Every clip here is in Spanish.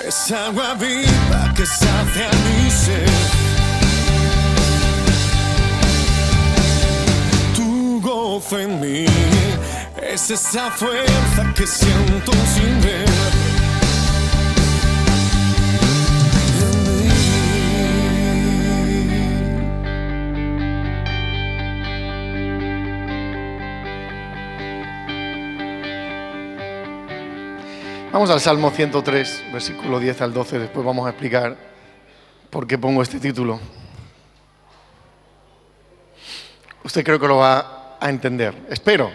Es agua viva que sacia mi sed. Tu gozo en mí es esa fuerza que siento sin ver. Vamos al Salmo 103, versículo 10 al 12. Después vamos a explicar por qué pongo este título. Usted creo que lo va a entender. Espero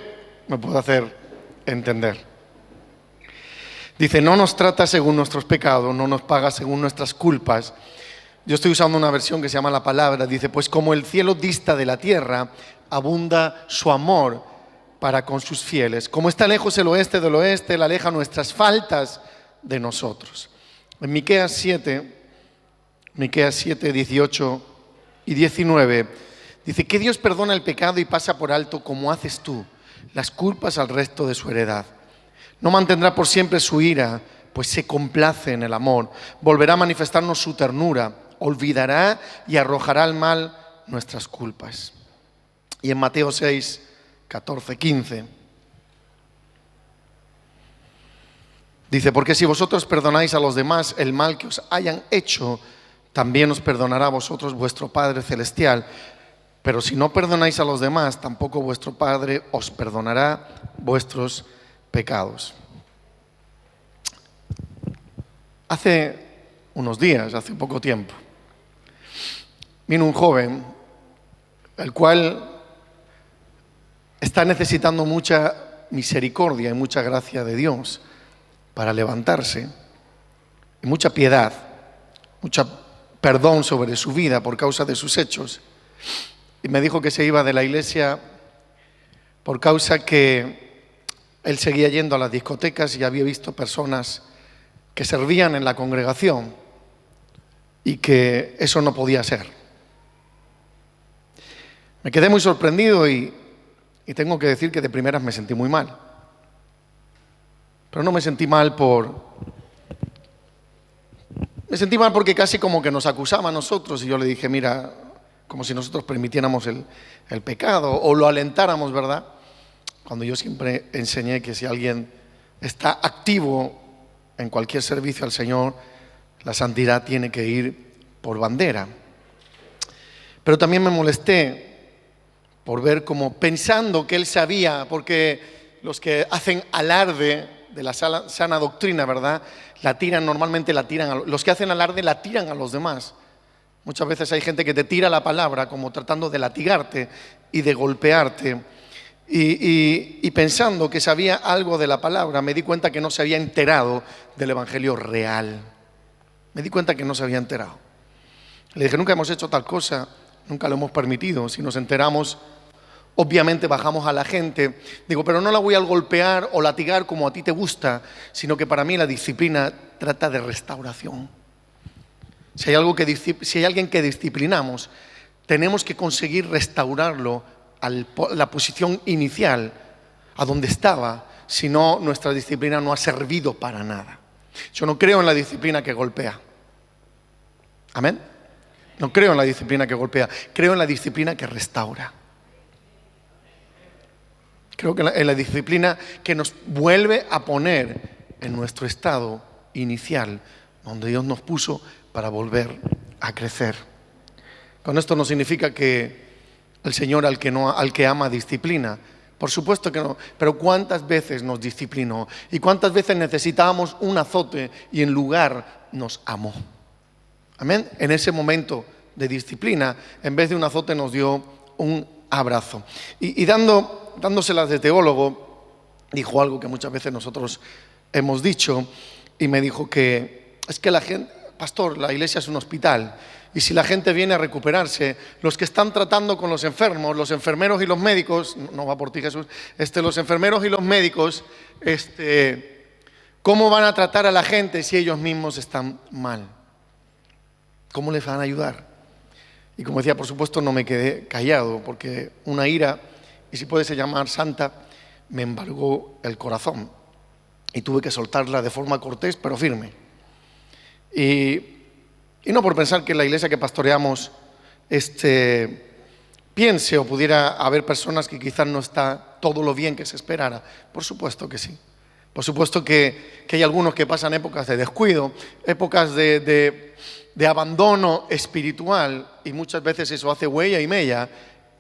me pueda hacer entender. Dice, no nos trata según nuestros pecados, no nos paga según nuestras culpas. Yo estoy usando una versión que se llama La Palabra. Dice, pues como el cielo dista de la tierra, abunda su amor para con sus fieles. Como está lejos el oeste del oeste, Él aleja nuestras faltas de nosotros. En Miqueas 7, 18 y 19, dice que Dios perdona el pecado y pasa por alto, como haces tú, las culpas al resto de su heredad. No mantendrá por siempre su ira, pues se complace en el amor. Volverá a manifestarnos su ternura, olvidará y arrojará al mal nuestras culpas. Y en Mateo 6, 14, 15. Dice, porque si vosotros perdonáis a los demás el mal que os hayan hecho, también os perdonará a vosotros vuestro Padre Celestial. Pero si no perdonáis a los demás, tampoco vuestro Padre os perdonará vuestros pecados. Hace unos días, hace poco tiempo, vino un joven, el cual está necesitando mucha misericordia y mucha gracia de Dios para levantarse, y mucha piedad, mucha perdón sobre su vida por causa de sus hechos. Y me dijo que se iba de la iglesia por causa que él seguía yendo a las discotecas y había visto personas que servían en la congregación y que eso no podía ser. Me quedé muy sorprendido y tengo que decir que de primeras me sentí muy mal. Pero no me sentí mal Me sentí mal porque casi como que nos acusaba a nosotros y yo le dije, mira, como si nosotros permitiéramos el pecado o lo alentáramos, ¿verdad? Cuando yo siempre enseñé que si alguien está activo en cualquier servicio al Señor, la santidad tiene que ir por bandera. Pero también me molesté por ver como pensando que él sabía, porque los que hacen alarde de la sana doctrina, ¿verdad? Normalmente la tiran, los que hacen alarde la tiran a los demás. Muchas veces hay gente que te tira la palabra como tratando de latigarte y de golpearte. Y pensando que sabía algo de la palabra, me di cuenta que no se había enterado del evangelio real. Me di cuenta que no se había enterado. Le dije, nunca hemos hecho tal cosa, nunca lo hemos permitido. Si nos enteramos, obviamente bajamos a la gente. Digo, pero no la voy a golpear o latigar como a ti te gusta, sino que para mí la disciplina trata de restauración. Si hay alguien que disciplinamos, tenemos que conseguir restaurarlo a la posición inicial, a donde estaba, si no, nuestra disciplina no ha servido para nada. Yo no creo en la disciplina que golpea. ¿Amén? No creo en la disciplina que golpea, creo en la disciplina que restaura. Creo que en la disciplina que nos vuelve a poner en nuestro estado inicial, donde Dios nos puso para volver a crecer. Con esto no significa que el Señor al que ama disciplina. Por supuesto que no, pero ¿cuántas veces nos disciplinó? ¿Y cuántas veces necesitábamos un azote y en lugar nos amó? Amén. En ese momento de disciplina, en vez de un azote nos dio un abrazo. Y dándoselas de teólogo, dijo algo que muchas veces nosotros hemos dicho, y me dijo que es que la gente, pastor, la iglesia es un hospital, y si la gente viene a recuperarse, los que están tratando con los enfermos, los enfermeros y los médicos, no va por ti Jesús, los enfermeros y los médicos, ¿cómo van a tratar a la gente si ellos mismos están mal? ¿Cómo les van a ayudar? Y como decía, por supuesto no me quedé callado, porque una ira, y si puede ser llamar santa, me embargó el corazón y tuve que soltarla de forma cortés pero firme. Y, y no por pensar que la iglesia que pastoreamos piense o pudiera haber personas que quizás no está todo lo bien que se esperara. Por supuesto que sí. Por supuesto que hay algunos que pasan épocas de descuido, épocas de abandono espiritual, y muchas veces eso hace huella y mella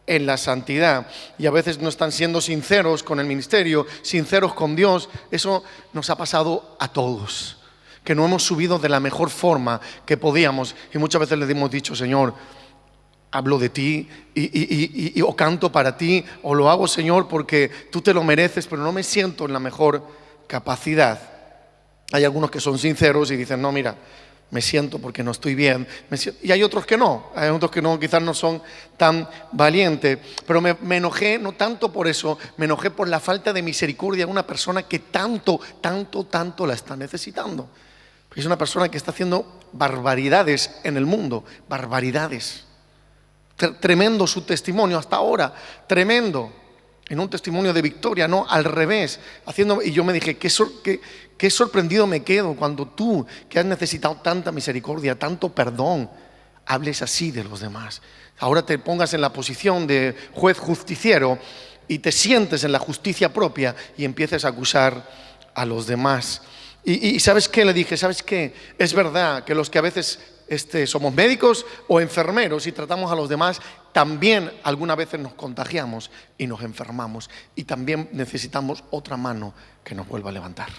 en la santidad, y a veces no están siendo sinceros con el ministerio, sinceros con Dios. Eso nos ha pasado a todos, que no hemos subido de la mejor forma que podíamos, y muchas veces le hemos dicho: Señor, hablo de ti o canto para ti, o lo hago, Señor, porque tú te lo mereces, pero no me siento en la mejor capacidad. Hay algunos que son sinceros y dicen: no, mira, me siento porque no estoy bien, y hay otros que no, quizás no son tan valientes. Pero me enojé no tanto por eso, me enojé por la falta de misericordia de una persona que tanto la está necesitando. Es una persona que está haciendo barbaridades en el mundo, barbaridades. Tremendo su testimonio hasta ahora, tremendo, en un testimonio de victoria, no al revés, y yo me dije: qué sorprendido me quedo cuando tú, que has necesitado tanta misericordia, tanto perdón, hables así de los demás. Ahora te pongas en la posición de juez justiciero y te sientes en la justicia propia y empieces a acusar a los demás. Y ¿sabes qué? Le dije: ¿sabes qué? Es verdad que los que a veces somos médicos o enfermeros y tratamos a los demás, también algunas veces nos contagiamos y nos enfermamos, y también necesitamos otra mano que nos vuelva a levantar.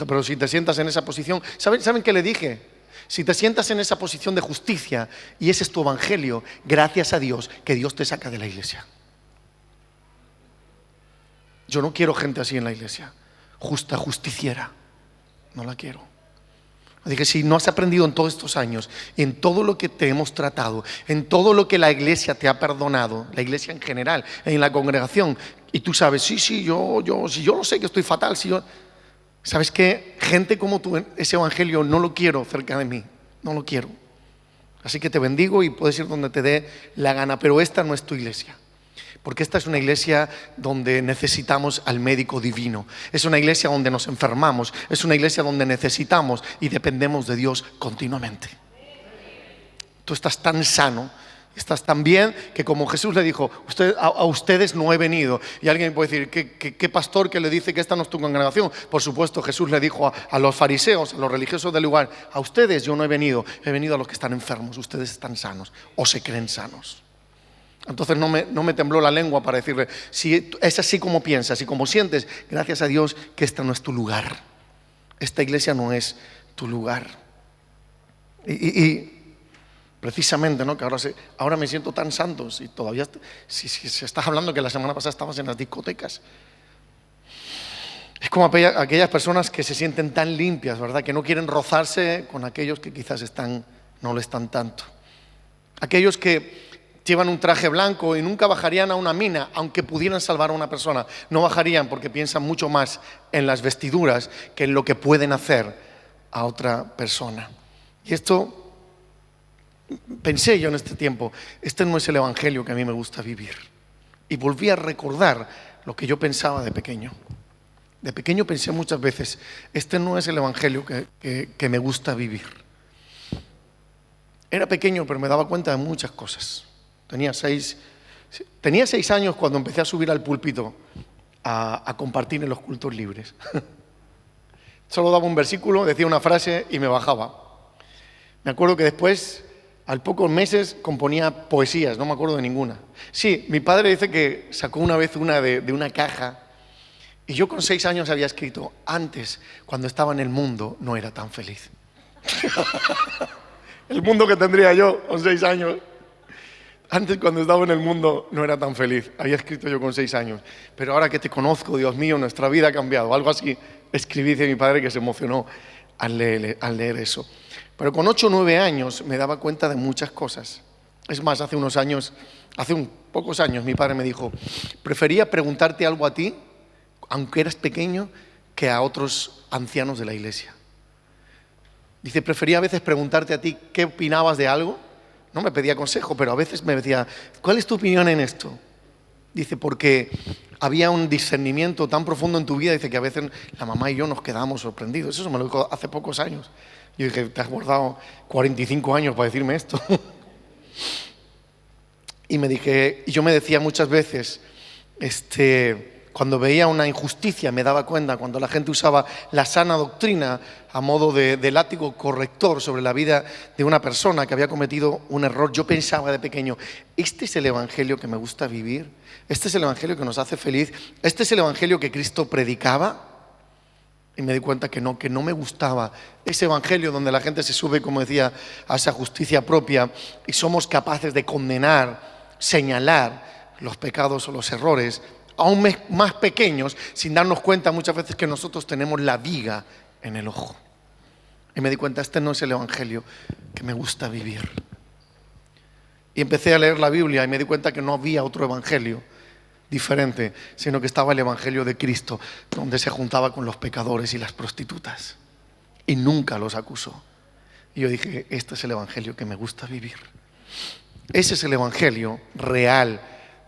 Pero si te sientas en esa posición, ¿saben qué le dije? Si te sientas en esa posición de justicia y ese es tu evangelio, gracias a Dios que Dios te saca de la iglesia. Yo no quiero gente así en la iglesia, justiciera, no la quiero. Dije: si no has aprendido en todos estos años, en todo lo que te hemos tratado, en todo lo que la iglesia te ha perdonado, la iglesia en general, en la congregación, y tú sabes: yo lo sé que estoy fatal, ¿sabes qué? Gente como tú, ese evangelio no lo quiero cerca de mí, no lo quiero. Así que te bendigo y puedes ir donde te dé la gana, pero esta no es tu iglesia. Porque esta es una iglesia donde necesitamos al médico divino. Es una iglesia donde nos enfermamos. Es una iglesia donde necesitamos y dependemos de Dios continuamente. Tú estás tan sano, estás tan bien, que como Jesús le dijo: a ustedes no he venido. Y alguien puede decir: ¿qué pastor que le dice que esta no es tu congregación? Por supuesto, Jesús le dijo a los fariseos, a los religiosos del lugar: a ustedes yo no he venido a los que están enfermos. Ustedes están sanos o se creen sanos. Entonces no me tembló la lengua para decirle: si es así como piensas y como sientes, gracias a Dios que este no es tu lugar. Esta iglesia no es tu lugar. Y precisamente, ¿no? Que ahora me siento tan santo. Si todavía, si estás hablando que la semana pasada estabas en las discotecas. Es como aquellas personas que se sienten tan limpias, ¿verdad? Que no quieren rozarse con aquellos que quizás no lo están tanto. Aquellos que llevan un traje blanco y nunca bajarían a una mina, aunque pudieran salvar a una persona. No bajarían porque piensan mucho más en las vestiduras que en lo que pueden hacer a otra persona. Y esto, pensé yo en este tiempo, este no es el evangelio que a mí me gusta vivir. Y volví a recordar lo que yo pensaba de pequeño. De pequeño pensé muchas veces: este no es el evangelio que me gusta vivir. Era pequeño, pero me daba cuenta de muchas cosas. Tenía 6 años cuando empecé a subir al púlpito a compartir en los cultos libres. Solo daba un versículo, decía una frase y me bajaba. Me acuerdo que después, al pocos meses, componía poesías, no me acuerdo de ninguna. Sí, mi padre dice que sacó una vez una de una caja, y yo con 6 años había escrito: antes, cuando estaba en el mundo, no era tan feliz. El mundo que tendría yo con 6 años. Antes, cuando estaba en el mundo, no era tan feliz. Había escrito yo con 6 años. Pero ahora que te conozco, Dios mío, nuestra vida ha cambiado. Algo así escribí de mi padre, que se emocionó al leer eso. Pero con 8 o 9 años me daba cuenta de muchas cosas. Es más, hace pocos años, mi padre me dijo: prefería preguntarte algo a ti, aunque eras pequeño, que a otros ancianos de la iglesia. Dice: prefería a veces preguntarte a ti qué opinabas de algo. No me pedía consejo, pero a veces me decía: ¿cuál es tu opinión en esto? Dice, porque había un discernimiento tan profundo en tu vida, dice que a veces la mamá y yo nos quedamos sorprendidos. Eso me lo dijo hace pocos años. Yo dije, te has guardado 45 años para decirme esto. Y yo me decía muchas veces, cuando veía una injusticia me daba cuenta, cuando la gente usaba la sana doctrina a modo de látigo corrector sobre la vida de una persona que había cometido un error, yo pensaba de pequeño, este es el evangelio que me gusta vivir, este es el evangelio que nos hace feliz, este es el evangelio que Cristo predicaba. Y me di cuenta que no me gustaba ese evangelio donde la gente se sube, como decía, a esa justicia propia y somos capaces de condenar, señalar los pecados o los errores aún más pequeños, sin darnos cuenta muchas veces que nosotros tenemos la viga en el ojo. Y me di cuenta, este no es el evangelio que me gusta vivir. Y empecé a leer la Biblia y me di cuenta que no había otro evangelio diferente, sino que estaba el evangelio de Cristo, donde se juntaba con los pecadores y las prostitutas y nunca los acusó. Y yo dije, este es el evangelio que me gusta vivir. Ese es el evangelio real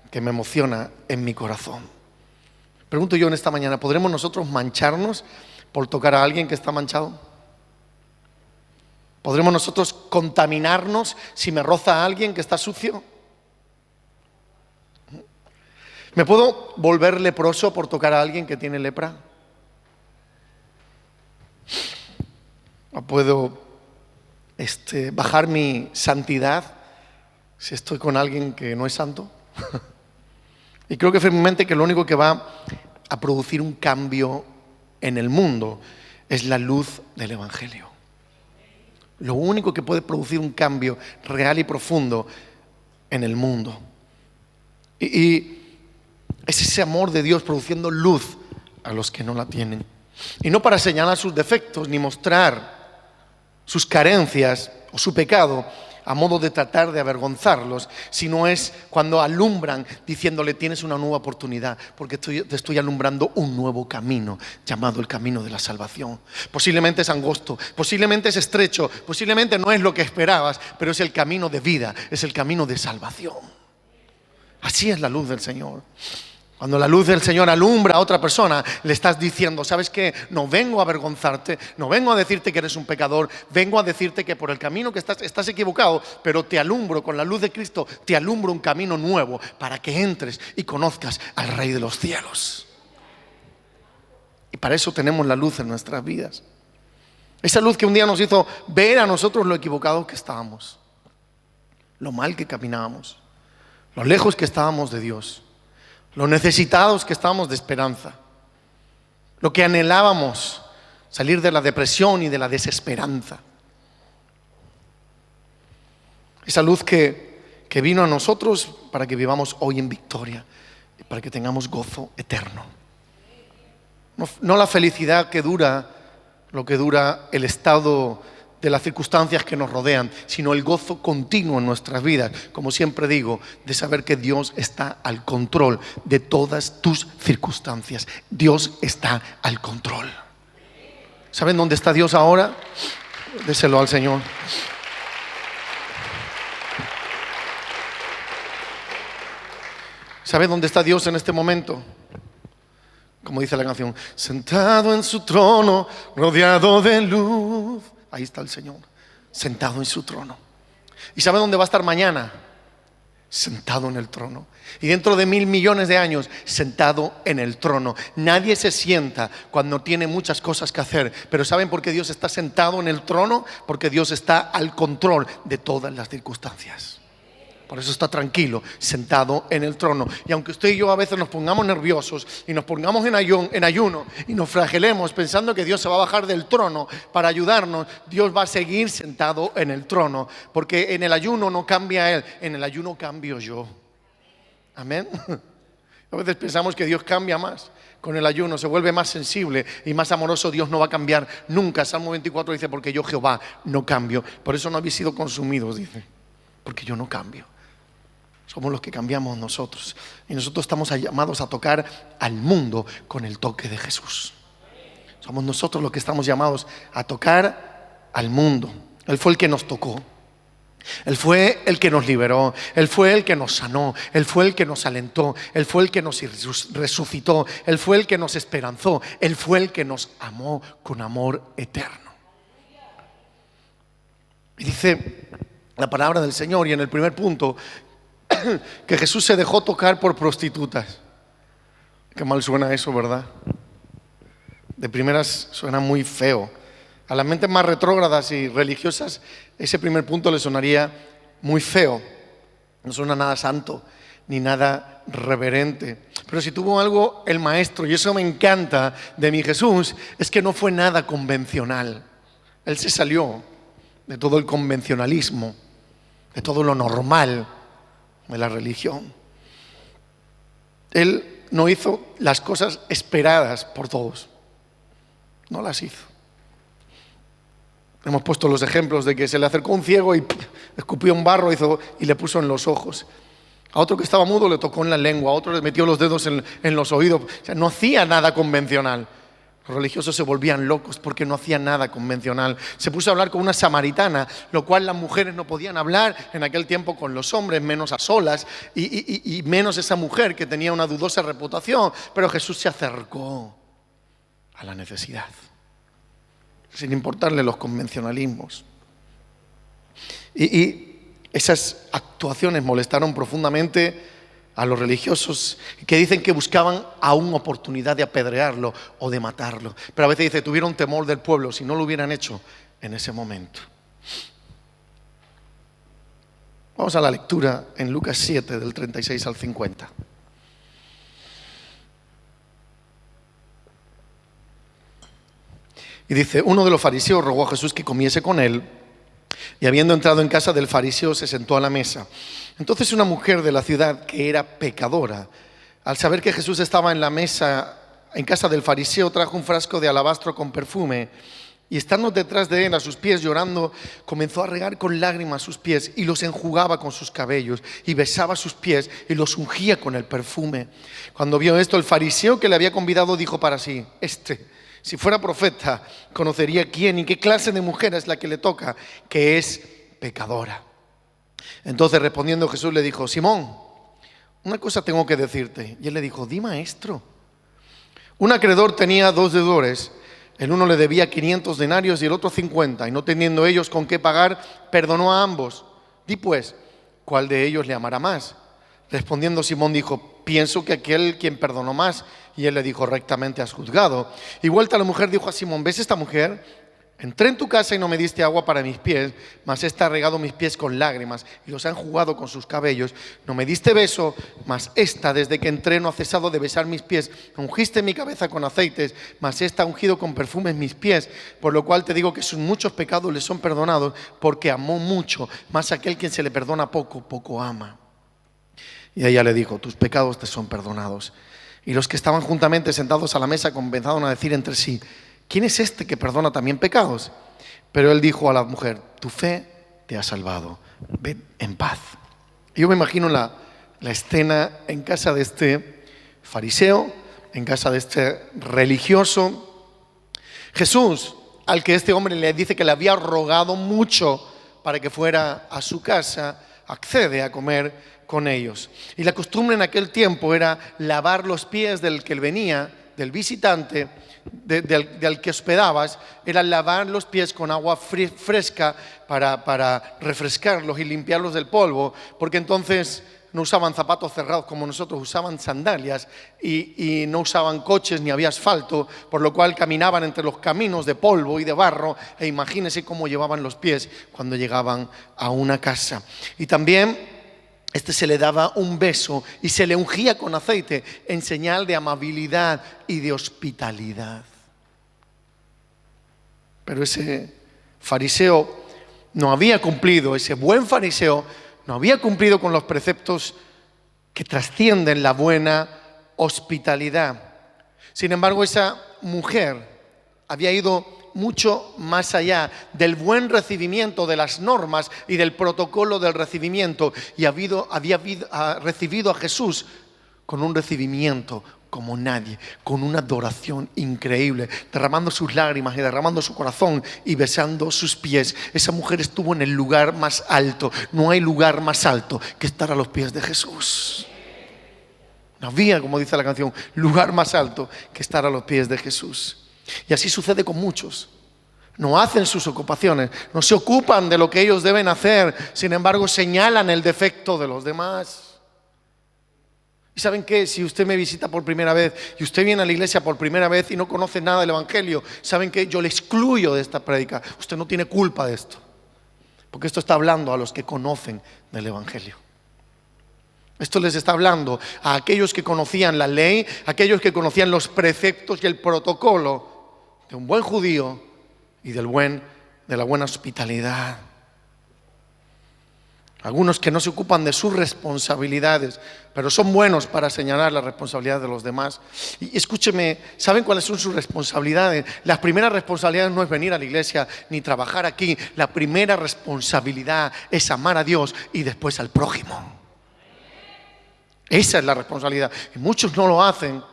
que me emociona en mi corazón. Pregunto yo en esta mañana, ¿podremos nosotros mancharnos por tocar a alguien que está manchado? ¿Podremos nosotros contaminarnos si me roza a alguien que está sucio? ¿Me puedo volver leproso por tocar a alguien que tiene lepra? ¿O puedo bajar mi santidad si estoy con alguien que no es santo? Y creo que firmemente que lo único que va a producir un cambio en el mundo es la luz del evangelio. Lo único que puede producir un cambio real y profundo en el mundo. Y es ese amor de Dios produciendo luz a los que no la tienen. Y no para señalar sus defectos ni mostrar sus carencias o su pecado a modo de tratar de avergonzarlos, sino es cuando alumbran diciéndole, tienes una nueva oportunidad, porque te estoy alumbrando un nuevo camino, llamado el camino de la salvación. Posiblemente es angosto, posiblemente es estrecho, posiblemente no es lo que esperabas, pero es el camino de vida, es el camino de salvación. Así es la luz del Señor. Cuando la luz del Señor alumbra a otra persona, le estás diciendo, ¿sabes qué? No vengo a avergonzarte, no vengo a decirte que eres un pecador, vengo a decirte que por el camino que estás equivocado, pero te alumbro con la luz de Cristo, te alumbro un camino nuevo para que entres y conozcas al Rey de los cielos. Y para eso tenemos la luz en nuestras vidas. Esa luz que un día nos hizo ver a nosotros lo equivocados que estábamos, lo mal que caminábamos, lo lejos que estábamos de Dios, lo necesitados que estábamos de esperanza, lo que anhelábamos, salir de la depresión y de la desesperanza. Esa luz que vino a nosotros para que vivamos hoy en victoria y para que tengamos gozo eterno. No la felicidad que dura, lo que dura el estado de las circunstancias que nos rodean, sino el gozo continuo en nuestras vidas, como siempre digo, de saber que Dios está al control de todas tus circunstancias. Dios está al control. ¿Saben dónde está Dios ahora? Déselo al Señor. ¿Saben dónde está Dios en este momento? Como dice la canción, sentado en su trono, rodeado de luz. Ahí está el Señor, sentado en su trono. ¿Y sabe dónde va a estar mañana? Sentado en el trono. Y dentro de 1.000 millones de años, sentado en el trono. Nadie se sienta cuando tiene muchas cosas que hacer. Pero ¿saben por qué Dios está sentado en el trono? Porque Dios está al control de todas las circunstancias. Por eso está tranquilo, sentado en el trono. Y aunque usted y yo a veces nos pongamos nerviosos y nos pongamos en ayuno y nos flagelemos pensando que Dios se va a bajar del trono para ayudarnos, Dios va a seguir sentado en el trono. Porque en el ayuno no cambia Él, en el ayuno cambio yo. Amén. A veces pensamos que Dios cambia más. Con el ayuno se vuelve más sensible y más amoroso. Dios no va a cambiar nunca. Salmo 24 dice, porque yo Jehová no cambio. Por eso no habéis sido consumidos, dice. Porque yo no cambio. Somos los que cambiamos nosotros. Y nosotros estamos llamados a tocar al mundo con el toque de Jesús. Somos nosotros los que estamos llamados a tocar al mundo. Él fue el que nos tocó. Él fue el que nos liberó, Él fue el que nos sanó, Él fue el que nos alentó, Él fue el que nos resucitó, Él fue el que nos esperanzó, Él fue el que nos amó con amor eterno. Y dice la palabra del Señor, y en el primer punto, que Jesús se dejó tocar por prostitutas. Qué mal suena eso, ¿verdad? De primeras suena muy feo. A las mentes más retrógradas y religiosas, ese primer punto le sonaría muy feo. No suena nada santo, ni nada reverente. Pero si tuvo algo el maestro, y eso me encanta de mi Jesús, es que no fue nada convencional. Él se salió de todo el convencionalismo, de todo lo normal de la religión. Él no hizo las cosas esperadas por todos. No las hizo. Hemos puesto los ejemplos de que se le acercó un ciego y escupió un barro y le puso en los ojos. A otro que estaba mudo le tocó en la lengua, a otro le metió los dedos en los oídos. O sea, no hacía nada convencional. Los religiosos se volvían locos porque no hacían nada convencional. Se puso a hablar con una samaritana, lo cual las mujeres no podían hablar en aquel tiempo con los hombres, menos a solas, y menos esa mujer que tenía una dudosa reputación. Pero Jesús se acercó a la necesidad, sin importarle los convencionalismos. Y esas actuaciones molestaron profundamente a los religiosos, que dicen que buscaban aún oportunidad de apedrearlo o de matarlo. Pero a veces dice, tuvieron temor del pueblo, si no lo hubieran hecho en ese momento. Vamos a la lectura en Lucas 7, del 36 al 50. Y dice, uno de los fariseos rogó a Jesús que comiese con él, y habiendo entrado en casa del fariseo se sentó a la mesa. Entonces una mujer de la ciudad que era pecadora, al saber que Jesús estaba en la mesa en casa del fariseo, trajo un frasco de alabastro con perfume, y estando detrás de él a sus pies llorando, comenzó a regar con lágrimas sus pies y los enjugaba con sus cabellos y besaba sus pies y los ungía con el perfume. Cuando vio esto, el fariseo que le había convidado dijo para sí, si fuera profeta, conocería quién y qué clase de mujer es la que le toca, que es pecadora. Entonces respondiendo Jesús le dijo, Simón, una cosa tengo que decirte. Y él le dijo, di, maestro. Un acreedor tenía 2 deudores. El uno le debía 500 denarios y el otro 50. Y no teniendo ellos con qué pagar, perdonó a ambos. Di pues, ¿cuál de ellos le amará más? Respondiendo Simón dijo, pienso que aquel quien perdonó más. Y él le dijo, rectamente has juzgado. Y vuelta la mujer dijo a Simón, ¿ves esta mujer? Entré en tu casa y no me diste agua para mis pies, mas esta ha regado mis pies con lágrimas y los ha enjugado con sus cabellos. No me diste beso, mas esta desde que entré no ha cesado de besar mis pies. Ungiste mi cabeza con aceites, mas esta ha ungido con perfumes mis pies. Por lo cual te digo que sus muchos pecados le son perdonados, porque amó mucho, mas aquel quien se le perdona poco, poco ama. Y ella le dijo, tus pecados te son perdonados. Y los que estaban juntamente sentados a la mesa comenzaron a decir entre sí, ¿quién es este que perdona también pecados? Pero él dijo a la mujer, tu fe te ha salvado, ven en paz. Yo me imagino la escena en casa de este fariseo, en casa de este religioso. Jesús, al que este hombre le dice que le había rogado mucho para que fuera a su casa, accede a comer con ellos. Y la costumbre en aquel tiempo era lavar los pies del que venía, del visitante, del que hospedabas, era lavar los pies con agua fresca para refrescarlos y limpiarlos del polvo, porque entonces no usaban zapatos cerrados como nosotros, usaban sandalias y no usaban coches ni había asfalto, por lo cual caminaban entre los caminos de polvo y de barro, e imagínense cómo llevaban los pies cuando llegaban a una casa. Y también se le daba un beso y se le ungía con aceite en señal de amabilidad y de hospitalidad. Pero ese fariseo no había cumplido, ese buen fariseo no había cumplido con los preceptos que trascienden la buena hospitalidad. Sin embargo, esa mujer había ido mucho más allá del buen recibimiento de las normas y del protocolo del recibimiento, y había recibido a Jesús con un recibimiento como nadie, con una adoración increíble, derramando sus lágrimas y derramando su corazón y besando sus pies. Esa mujer estuvo en el lugar más alto. No hay lugar más alto que estar a los pies de Jesús. No había, como dice la canción, lugar más alto que estar a los pies de Jesús. Y así sucede con muchos. No hacen sus ocupaciones, no se ocupan de lo que ellos deben hacer, sin embargo señalan el defecto de los demás. Y ¿saben qué? Si usted me visita por primera vez y usted viene a la iglesia por primera vez y no conoce nada del evangelio, ¿saben qué? Yo le excluyo de esta prédica. Usted no tiene culpa de esto, porque esto está hablando a los que conocen del evangelio. Esto les está hablando a aquellos que conocían la ley, a aquellos que conocían los preceptos y el protocolo de un buen judío y de la buena hospitalidad. Algunos que no se ocupan de sus responsabilidades, pero son buenos para señalar las responsabilidades de los demás. Y escúcheme, ¿saben cuáles son sus responsabilidades? Las primeras responsabilidades no es venir a la iglesia ni trabajar aquí. La primera responsabilidad es amar a Dios y después al prójimo. Esa es la responsabilidad. Y muchos no lo hacen.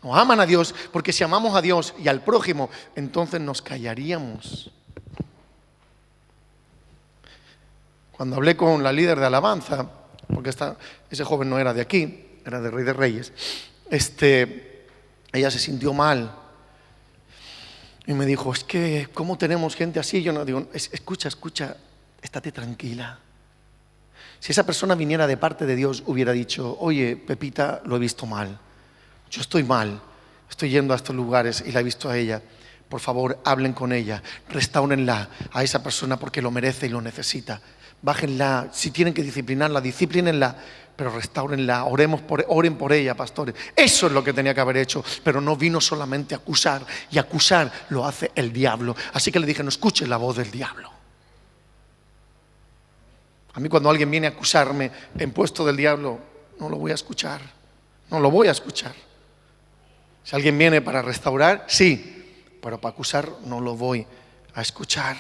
No aman a Dios, porque si amamos a Dios y al prójimo, entonces nos callaríamos. Cuando hablé con la líder de alabanza, porque ese joven no era de aquí, era de Rey de Reyes, ella se sintió mal y me dijo, es que ¿cómo tenemos gente así? Yo no digo, escucha, estate tranquila. Si esa persona viniera de parte de Dios, hubiera dicho, oye, Pepita, lo he visto mal, yo estoy mal, estoy yendo a estos lugares y la he visto a ella. Por favor, hablen con ella, restáurenla a esa persona porque lo merece y lo necesita. Bájenla, si tienen que disciplinarla, disciplínenla, pero restáurenla, oren por ella, pastores. Eso es lo que tenía que haber hecho, pero no vino solamente a acusar, y acusar lo hace el diablo. Así que le dije, no escuches la voz del diablo. A mí cuando alguien viene a acusarme en puesto del diablo, no lo voy a escuchar, no lo voy a escuchar. Si alguien viene para restaurar, sí, pero para acusar no lo voy a escuchar.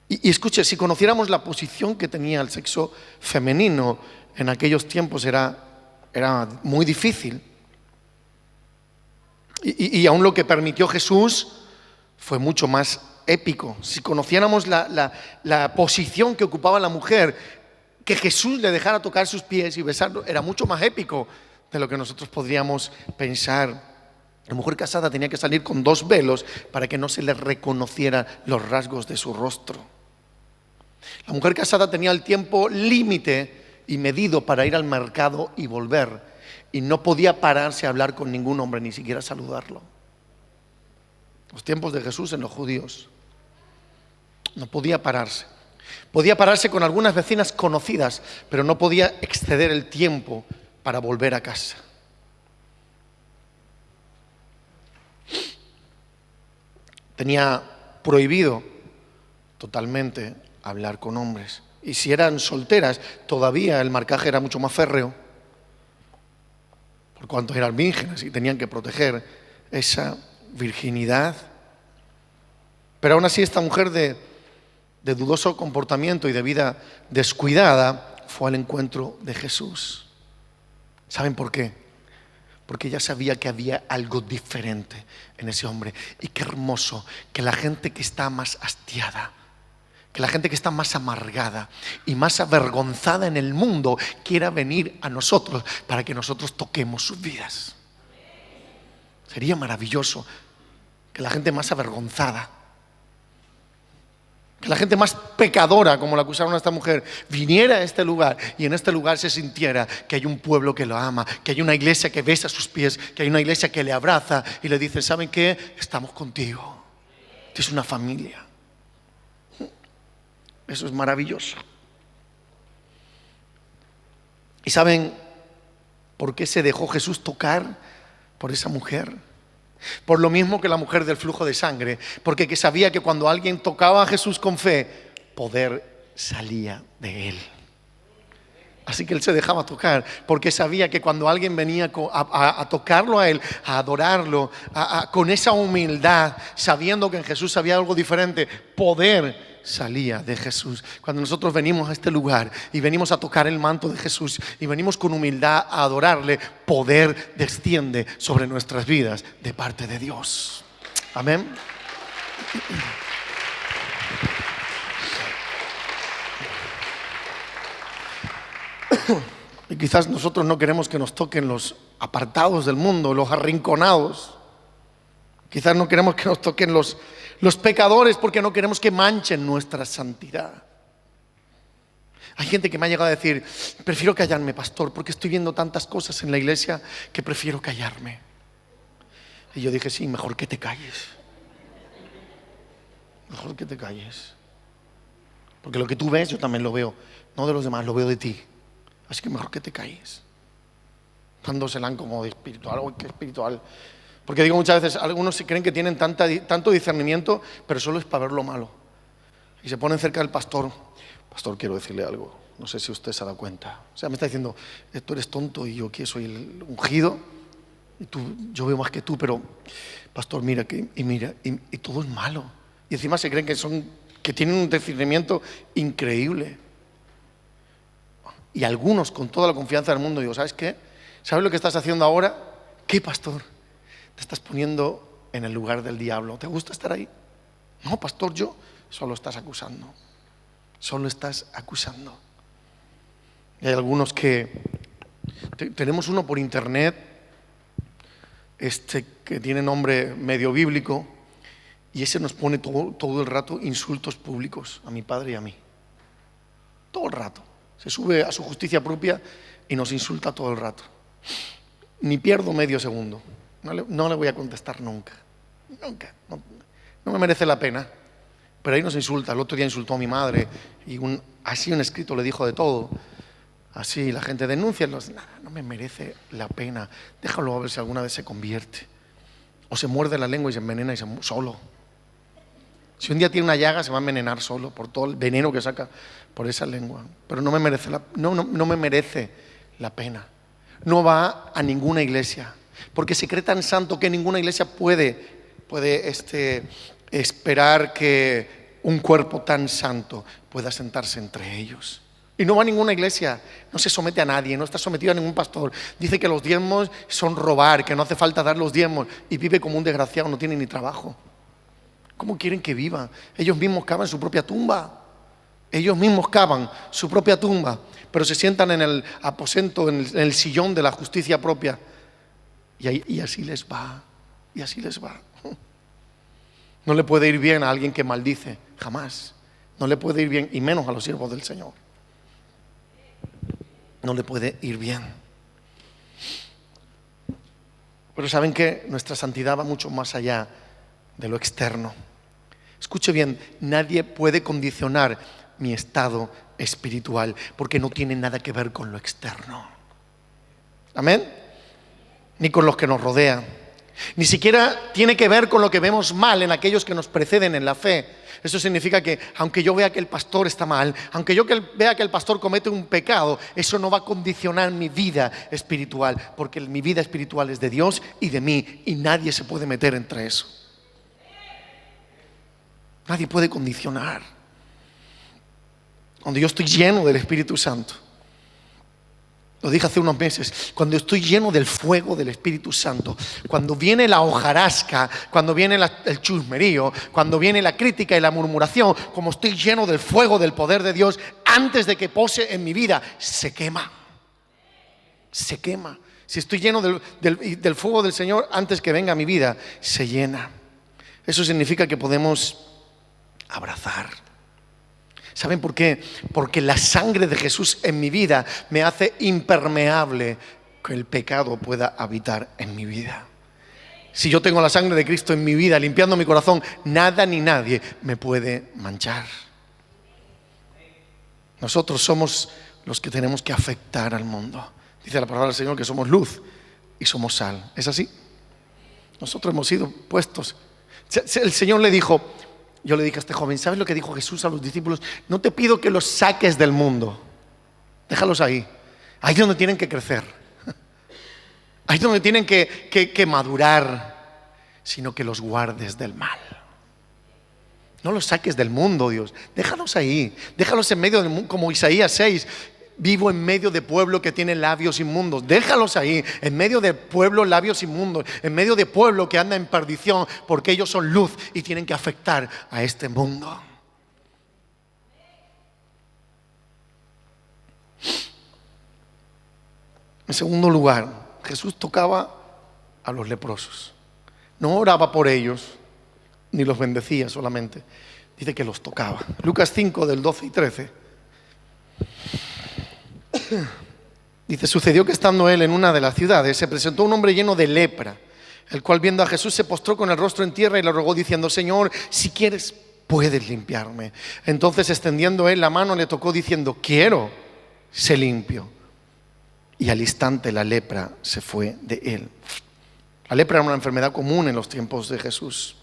Y escuche, si conociéramos la posición que tenía el sexo femenino en aquellos tiempos era muy difícil. Y aún lo que permitió Jesús fue mucho más épico. Si conociéramos la posición que ocupaba la mujer, que Jesús le dejara tocar sus pies y besarlo, era mucho más épico de lo que nosotros podríamos pensar. La mujer casada tenía que salir con 2 velos para que no se le reconociera los rasgos de su rostro. La mujer casada tenía el tiempo límite y medido para ir al mercado y volver, y no podía pararse a hablar con ningún hombre, ni siquiera saludarlo. Los tiempos de Jesús en los judíos, no podía pararse. Podía pararse con algunas vecinas conocidas, pero no podía exceder el tiempo para volver a casa. Tenía prohibido totalmente hablar con hombres. Y si eran solteras, todavía el marcaje era mucho más férreo, por cuanto eran vírgenes y tenían que proteger esa virginidad. Pero aún así esta mujer de dudoso comportamiento y de vida descuidada fue al encuentro de Jesús. ¿Saben por qué? Porque ella sabía que había algo diferente en ese hombre. Y qué hermoso que la gente que está más hastiada, que la gente que está más amargada y más avergonzada en el mundo quiera venir a nosotros para que nosotros toquemos sus vidas. Sería maravilloso que la gente más avergonzada, que la gente más pecadora, como la acusaron a esta mujer, viniera a este lugar y en este lugar se sintiera que hay un pueblo que lo ama, que hay una iglesia que besa sus pies, que hay una iglesia que le abraza y le dice, ¿saben qué? Estamos contigo. Es una familia. Eso es maravilloso. ¿Y saben por qué se dejó Jesús tocar por esa mujer? Por lo mismo que la mujer del flujo de sangre, porque que sabía que cuando alguien tocaba a Jesús con fe, poder salía de él. Así que él se dejaba tocar, porque sabía que cuando alguien venía a tocarlo a él, a adorarlo, con esa humildad, sabiendo que en Jesús había algo diferente, poder salía de Jesús. Cuando nosotros venimos a este lugar y venimos a tocar el manto de Jesús y venimos con humildad a adorarle, poder desciende sobre nuestras vidas de parte de Dios. Amén. Y quizás nosotros no queremos que nos toquen los apartados del mundo, los arrinconados. Quizás no queremos que nos toquen los pecadores, porque no queremos que manchen nuestra santidad. Hay gente que me ha llegado a decir: prefiero callarme, pastor, porque estoy viendo tantas cosas en la iglesia que prefiero callarme. Y yo dije: sí, mejor que te calles. Mejor que te calles. Porque lo que tú ves, yo también lo veo. No de los demás, lo veo de ti. Así que mejor que te calles. Dándosela como de espiritual. Uy, qué espiritual. Porque digo, muchas veces algunos se creen que tienen tanto discernimiento, pero solo es para ver lo malo. Y se ponen cerca del pastor: pastor, quiero decirle algo, no sé si usted se ha dado cuenta. O sea, me está diciendo: tú eres tonto y yo aquí soy el ungido, y yo veo más que tú, pero pastor, mira, y todo es malo. Y encima se creen que tienen un discernimiento increíble. Y algunos, con toda la confianza del mundo, digo: ¿sabes qué? ¿Sabes lo que estás haciendo ahora? ¿Qué, pastor? Te estás poniendo en el lugar del diablo. ¿Te gusta estar ahí? No, pastor, yo. Solo estás acusando. Solo estás acusando. Y hay algunos que tenemos uno por internet, que tiene nombre medio bíblico, y ese nos pone todo el rato insultos públicos a mi padre y a mí. Todo el rato. Se sube a su justicia propia y nos insulta todo el rato. Ni pierdo medio segundo. No le voy a contestar nunca. Nunca. No me merece la pena. Pero ahí nos insulta. El otro día insultó a mi madre y así un escrito le dijo de todo. Así la gente denuncia. No me merece la pena. Déjalo a ver si alguna vez se convierte. O se muerde la lengua y se envenena solo. Si un día tiene una llaga, se va a envenenar solo por todo el veneno que saca por esa lengua. Pero no me merece la pena. No va a ninguna iglesia, porque se cree tan santo que ninguna iglesia puede esperar que un cuerpo tan santo pueda sentarse entre ellos. Y no va a ninguna iglesia, no se somete a nadie, no está sometido a ningún pastor. Dice que los diezmos son robar, que no hace falta dar los diezmos, y vive como un desgraciado, no tiene ni trabajo. ¿Cómo quieren que viva? Ellos mismos cavan su propia tumba. Ellos mismos cavan su propia tumba, pero se sientan en el aposento, en el sillón de la justicia propia. Y así les va. Y así les va. No le puede ir bien a alguien que maldice, jamás. No le puede ir bien, y menos a los siervos del Señor. No le puede ir bien. Pero ¿saben qué? Nuestra santidad va mucho más allá de lo externo. Escuche bien, nadie puede condicionar mi estado espiritual, porque no tiene nada que ver con lo externo. Amén. Ni con los que nos rodean. Ni siquiera tiene que ver con lo que vemos mal en aquellos que nos preceden en la fe. Eso significa que aunque yo vea que el pastor está mal, aunque yo vea que el pastor comete un pecado, eso no va a condicionar mi vida espiritual, porque mi vida espiritual es de Dios y de mí, y nadie se puede meter entre eso. Nadie puede condicionar. Cuando yo estoy lleno del Espíritu Santo, lo dije hace unos meses, cuando estoy lleno del fuego del Espíritu Santo, cuando viene la hojarasca, cuando viene el chusmerío, cuando viene la crítica y la murmuración, como estoy lleno del fuego del poder de Dios, antes de que pose en mi vida, se quema. Se quema. Si estoy lleno del fuego del Señor, antes que venga a mi vida, se llena. Eso significa que podemos abrazar. ¿Saben por qué? Porque la sangre de Jesús en mi vida me hace impermeable que el pecado pueda habitar en mi vida. Si yo tengo la sangre de Cristo en mi vida, limpiando mi corazón, nada ni nadie me puede manchar. Nosotros somos los que tenemos que afectar al mundo. Dice la palabra del Señor que somos luz y somos sal. ¿Es así? Nosotros hemos sido puestos. El Señor le dijo, yo le dije a este joven, ¿sabes lo que dijo Jesús a los discípulos? No te pido que los saques del mundo, déjalos ahí. Ahí es donde tienen que crecer. Ahí es donde tienen que madurar, sino que los guardes del mal. No los saques del mundo, Dios. Déjalos ahí. Déjalos en medio del mundo, como Isaías 6. Vivo en medio de pueblo que tiene labios inmundos. Déjalos ahí, en medio de pueblo labios inmundos, en medio de pueblo que anda en perdición, porque ellos son luz y tienen que afectar a este mundo. En segundo lugar, Jesús tocaba a los leprosos. No oraba por ellos, ni los bendecía solamente. Dice que los tocaba. Lucas 5, del 12 y 13. Dice, sucedió que estando él en una de las ciudades, se presentó un hombre lleno de lepra, el cual viendo a Jesús se postró con el rostro en tierra y le rogó diciendo, Señor, si quieres, puedes limpiarme. Entonces extendiendo él la mano le tocó diciendo, quiero, sé limpio. Y al instante la lepra se fue de él. La lepra era una enfermedad común en los tiempos de Jesús.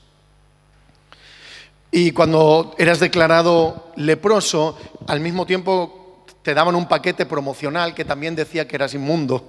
Y cuando eras declarado leproso, al mismo tiempo te daban un paquete promocional que también decía que eras inmundo.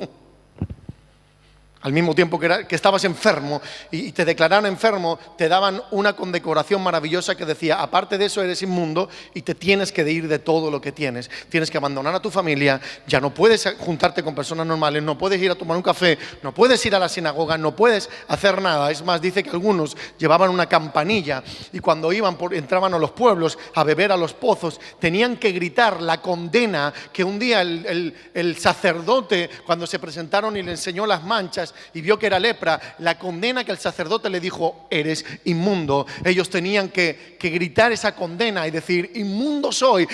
Al mismo tiempo que estabas enfermo y te declararon enfermo, te daban una condecoración maravillosa que decía, aparte de eso eres inmundo y te tienes que ir de todo lo que tienes. Tienes que abandonar a tu familia, ya no puedes juntarte con personas normales, no puedes ir a tomar un café, no puedes ir a la sinagoga, no puedes hacer nada. Es más, dice que algunos llevaban una campanilla y cuando entraban a los pueblos a beber a los pozos, tenían que gritar la condena que un día el sacerdote, cuando se presentaron y le enseñó las manchas, y vio que era lepra, la condena que el sacerdote le dijo, eres inmundo. Ellos tenían que gritar esa condena y decir, inmundo soy,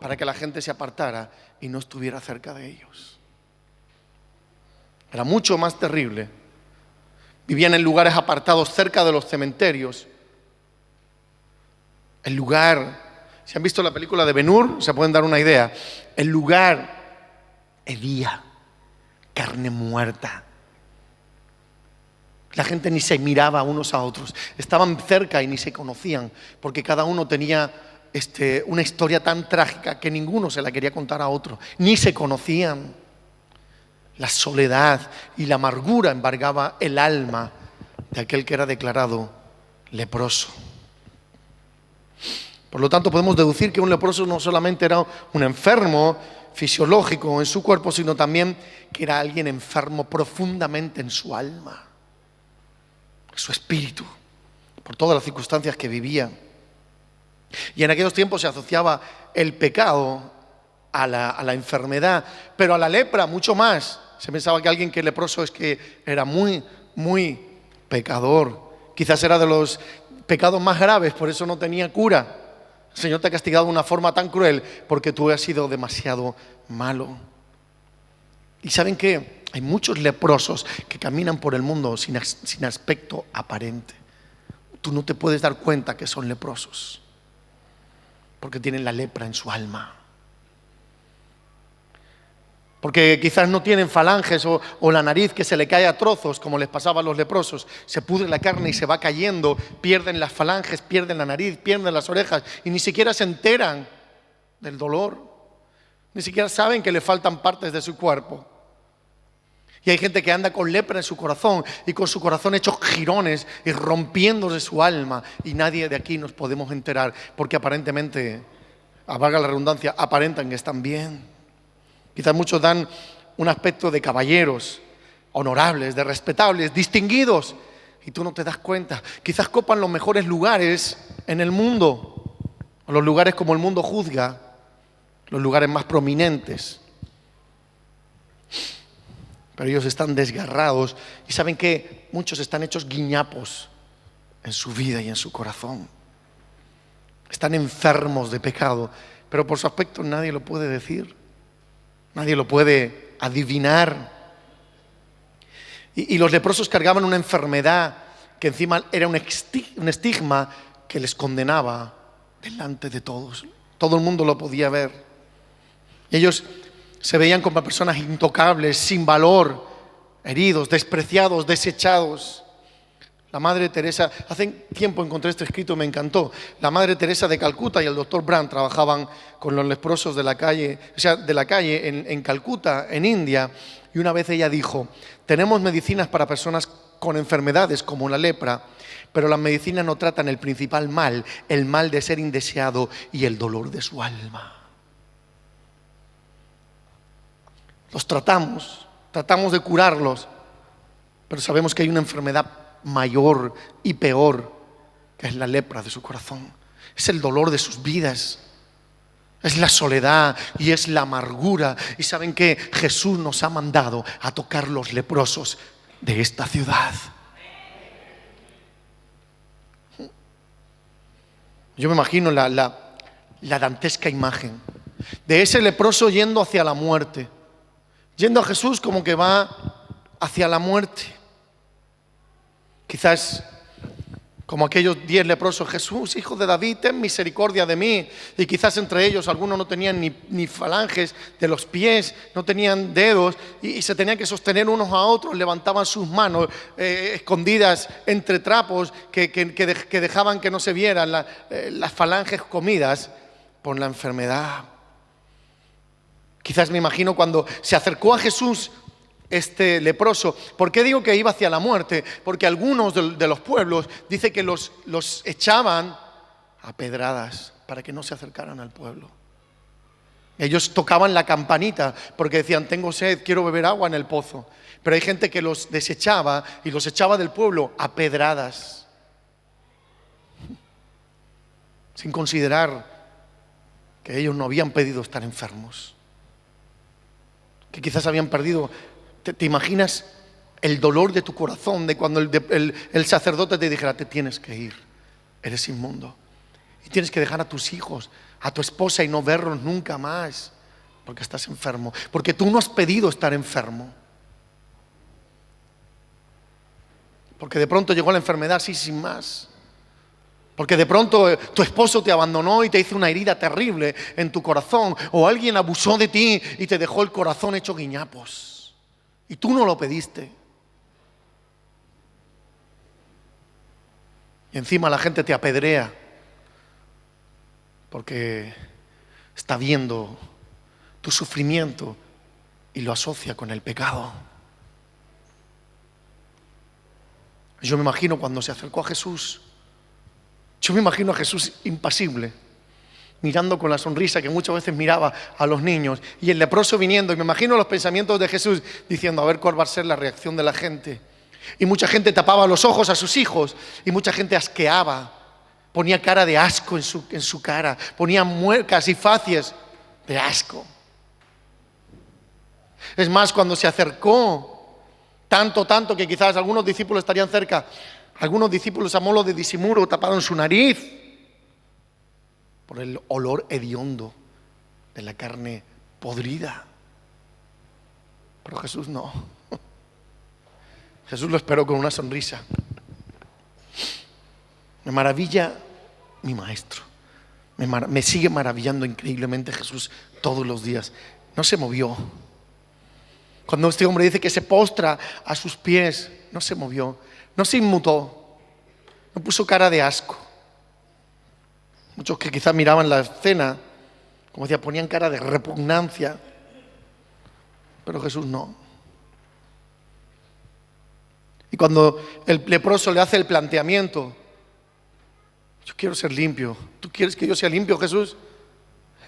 para que la gente se apartara y no estuviera cerca de ellos. Era mucho más terrible. Vivían en lugares apartados cerca de los cementerios. El lugar, si han visto la película de Ben-Hur, se pueden dar una idea. El lugar hedía, carne muerta. La gente ni se miraba unos a otros. Estaban cerca y ni se conocían, porque cada uno tenía una historia tan trágica que ninguno se la quería contar a otro. Ni se conocían. La soledad y la amargura embargaba el alma de aquel que era declarado leproso. Por lo tanto, podemos deducir que un leproso no solamente era un enfermo fisiológico en su cuerpo, sino también que era alguien enfermo profundamente en su alma, en su espíritu, por todas las circunstancias que vivía. Y en aquellos tiempos se asociaba el pecado a la enfermedad, pero a la lepra mucho más. Se pensaba que alguien que leproso es que era muy, muy pecador. Quizás era de los pecados más graves, por eso no tenía cura. El Señor te ha castigado de una forma tan cruel porque tú has sido demasiado malo. ¿Y saben qué? Hay muchos leprosos que caminan por el mundo sin aspecto aparente. Tú no te puedes dar cuenta que son leprosos porque tienen la lepra en su alma. Porque quizás no tienen falanges o la nariz que se le cae a trozos, como les pasaba a los leprosos. Se pudre la carne y se va cayendo, pierden las falanges, pierden la nariz, pierden las orejas y ni siquiera se enteran del dolor. Ni siquiera saben que le faltan partes de su cuerpo. Y hay gente que anda con lepra en su corazón y con su corazón hecho jirones y rompiéndose su alma. Y nadie de aquí nos podemos enterar porque aparentemente, valga la redundancia, aparentan que están bien. Quizás muchos dan un aspecto de caballeros, honorables, de respetables, distinguidos, y tú no te das cuenta. Quizás copan los mejores lugares en el mundo, o los lugares como el mundo juzga, los lugares más prominentes. Pero ellos están desgarrados y saben que muchos están hechos guiñapos en su vida y en su corazón. Están enfermos de pecado, pero por su aspecto nadie lo puede decir. Nadie lo puede adivinar. Y los leprosos cargaban una enfermedad que encima era un estigma que les condenaba delante de todos. Todo el mundo lo podía ver. Y ellos se veían como personas intocables, sin valor, heridos, despreciados, desechados. La Madre Teresa, hace tiempo encontré este escrito, me encantó. La Madre Teresa de Calcuta y el doctor Brand trabajaban con los leprosos de la calle, en Calcuta, en India. Y una vez ella dijo, tenemos medicinas para personas con enfermedades como la lepra, pero las medicinas no tratan el principal mal, el mal de ser indeseado y el dolor de su alma. Los tratamos de curarlos, pero sabemos que hay una enfermedad mayor y peor, que es la lepra de su corazón. Es el dolor de sus vidas, es la soledad y es la amargura. Y saben que Jesús nos ha mandado a tocar los leprosos de esta ciudad. Yo me imagino la dantesca imagen de ese leproso yendo hacia la muerte, yendo a Jesús como que va hacia la muerte. Quizás como aquellos 10 leprosos, Jesús, hijo de David, ten misericordia de mí. Y quizás entre ellos algunos no tenían ni falanges de los pies, no tenían dedos y se tenían que sostener unos a otros, levantaban sus manos escondidas entre trapos que dejaban que no se vieran las falanges comidas por la enfermedad. Quizás me imagino cuando se acercó a Jesús este leproso. ¿Por qué digo que iba hacia la muerte? Porque algunos de los pueblos dice que los echaban a pedradas para que no se acercaran al pueblo. Ellos tocaban la campanita porque decían, tengo sed, quiero beber agua en el pozo. Pero hay gente que los desechaba y los echaba del pueblo a pedradas, sin considerar que ellos no habían pedido estar enfermos, que quizás habían perdido. ¿Te imaginas el dolor de tu corazón de cuando el sacerdote te dijera, te tienes que ir, eres inmundo y tienes que dejar a tus hijos, a tu esposa y no verlos nunca más porque estás enfermo, porque tú no has pedido estar enfermo, porque de pronto llegó la enfermedad así sin más, porque de pronto tu esposo te abandonó y te hizo una herida terrible en tu corazón, o alguien abusó de ti y te dejó el corazón hecho guiñapos. Y tú no lo pediste. Y encima la gente te apedrea porque está viendo tu sufrimiento y lo asocia con el pecado. Yo me imagino cuando se acercó a Jesús, yo me imagino a Jesús impasible, mirando con la sonrisa que muchas veces miraba a los niños, y el leproso viniendo, y me imagino los pensamientos de Jesús diciendo, a ver cuál va a ser la reacción de la gente. Y mucha gente tapaba los ojos a sus hijos, y mucha gente asqueaba, ponía cara de asco en su cara, ponía muecas y facies de asco. Es más, cuando se acercó, tanto que quizás algunos discípulos estarían cerca, algunos discípulos a modo de disimulo taparon su nariz por el olor hediondo de la carne podrida. Pero Jesús no. Jesús lo esperó con una sonrisa. Me maravilla mi maestro. Me sigue maravillando increíblemente Jesús todos los días. No se movió. Cuando este hombre dice que se postra a sus pies, no se movió, no se inmutó, no puso cara de asco. Muchos que quizás miraban la escena, como decía, ponían cara de repugnancia, pero Jesús no. Y cuando el leproso le hace el planteamiento, yo quiero ser limpio, ¿tú quieres que yo sea limpio, Jesús?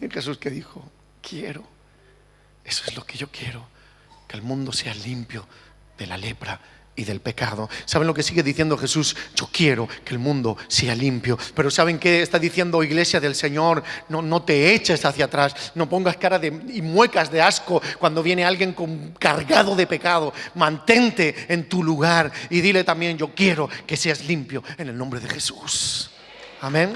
Y Jesús que dijo, quiero, eso es lo que yo quiero, que el mundo sea limpio de la lepra y del pecado. ¿Saben lo que sigue diciendo Jesús? Yo quiero que el mundo sea limpio. Pero ¿saben qué está diciendo, iglesia del Señor? No te eches hacia atrás, no pongas cara y muecas de asco cuando viene alguien cargado de pecado. Mantente en tu lugar y dile también, yo quiero que seas limpio en el nombre de Jesús. Amén.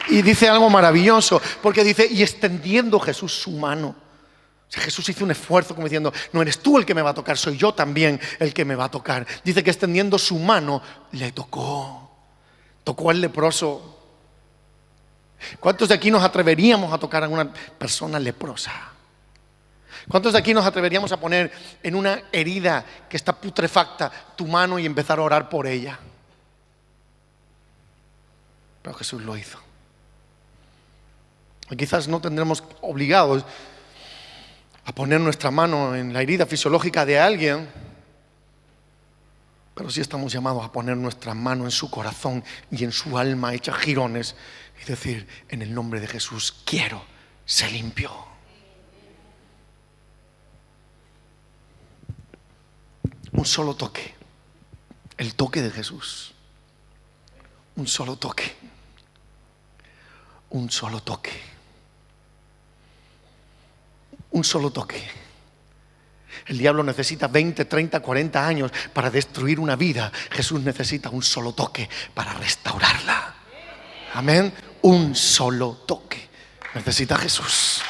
Y dice algo maravilloso, porque dice, y extendiendo Jesús su mano. O sea, Jesús hizo un esfuerzo como diciendo, no eres tú el que me va a tocar, soy yo también el que me va a tocar. Dice que extendiendo su mano, le tocó al leproso. ¿Cuántos de aquí nos atreveríamos a tocar a una persona leprosa? ¿Cuántos de aquí nos atreveríamos a poner en una herida que está putrefacta tu mano y empezar a orar por ella? Pero Jesús lo hizo. Y quizás no tendremos obligados a poner nuestra mano en la herida fisiológica de alguien, pero sí estamos llamados a poner nuestra mano en su corazón y en su alma hecha jirones y decir: en el nombre de Jesús quiero, se limpió. Un solo toque, el toque de Jesús. Un solo toque, un solo toque. Un solo toque. El diablo necesita 20, 30, 40 años para destruir una vida. Jesús necesita un solo toque para restaurarla. Amén. Un solo toque necesita Jesús.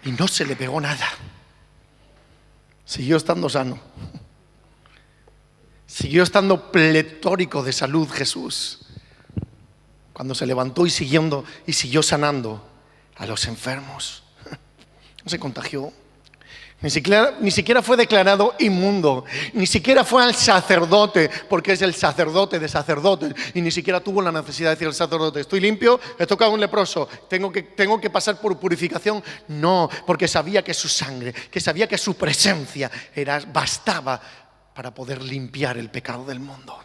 Y no se le pegó nada. Siguió estando sano. Siguió estando pletórico de salud Jesús. Cuando se levantó y siguió sanando a los enfermos. No se contagió. Ni siquiera fue declarado inmundo. Ni siquiera fue al sacerdote, porque es el sacerdote de sacerdotes. Y ni siquiera tuvo la necesidad de decir al sacerdote: estoy limpio, he tocado un leproso, tengo que pasar por purificación. No, porque sabía que su sangre, que sabía que su presencia bastaba para poder limpiar el pecado del mundo.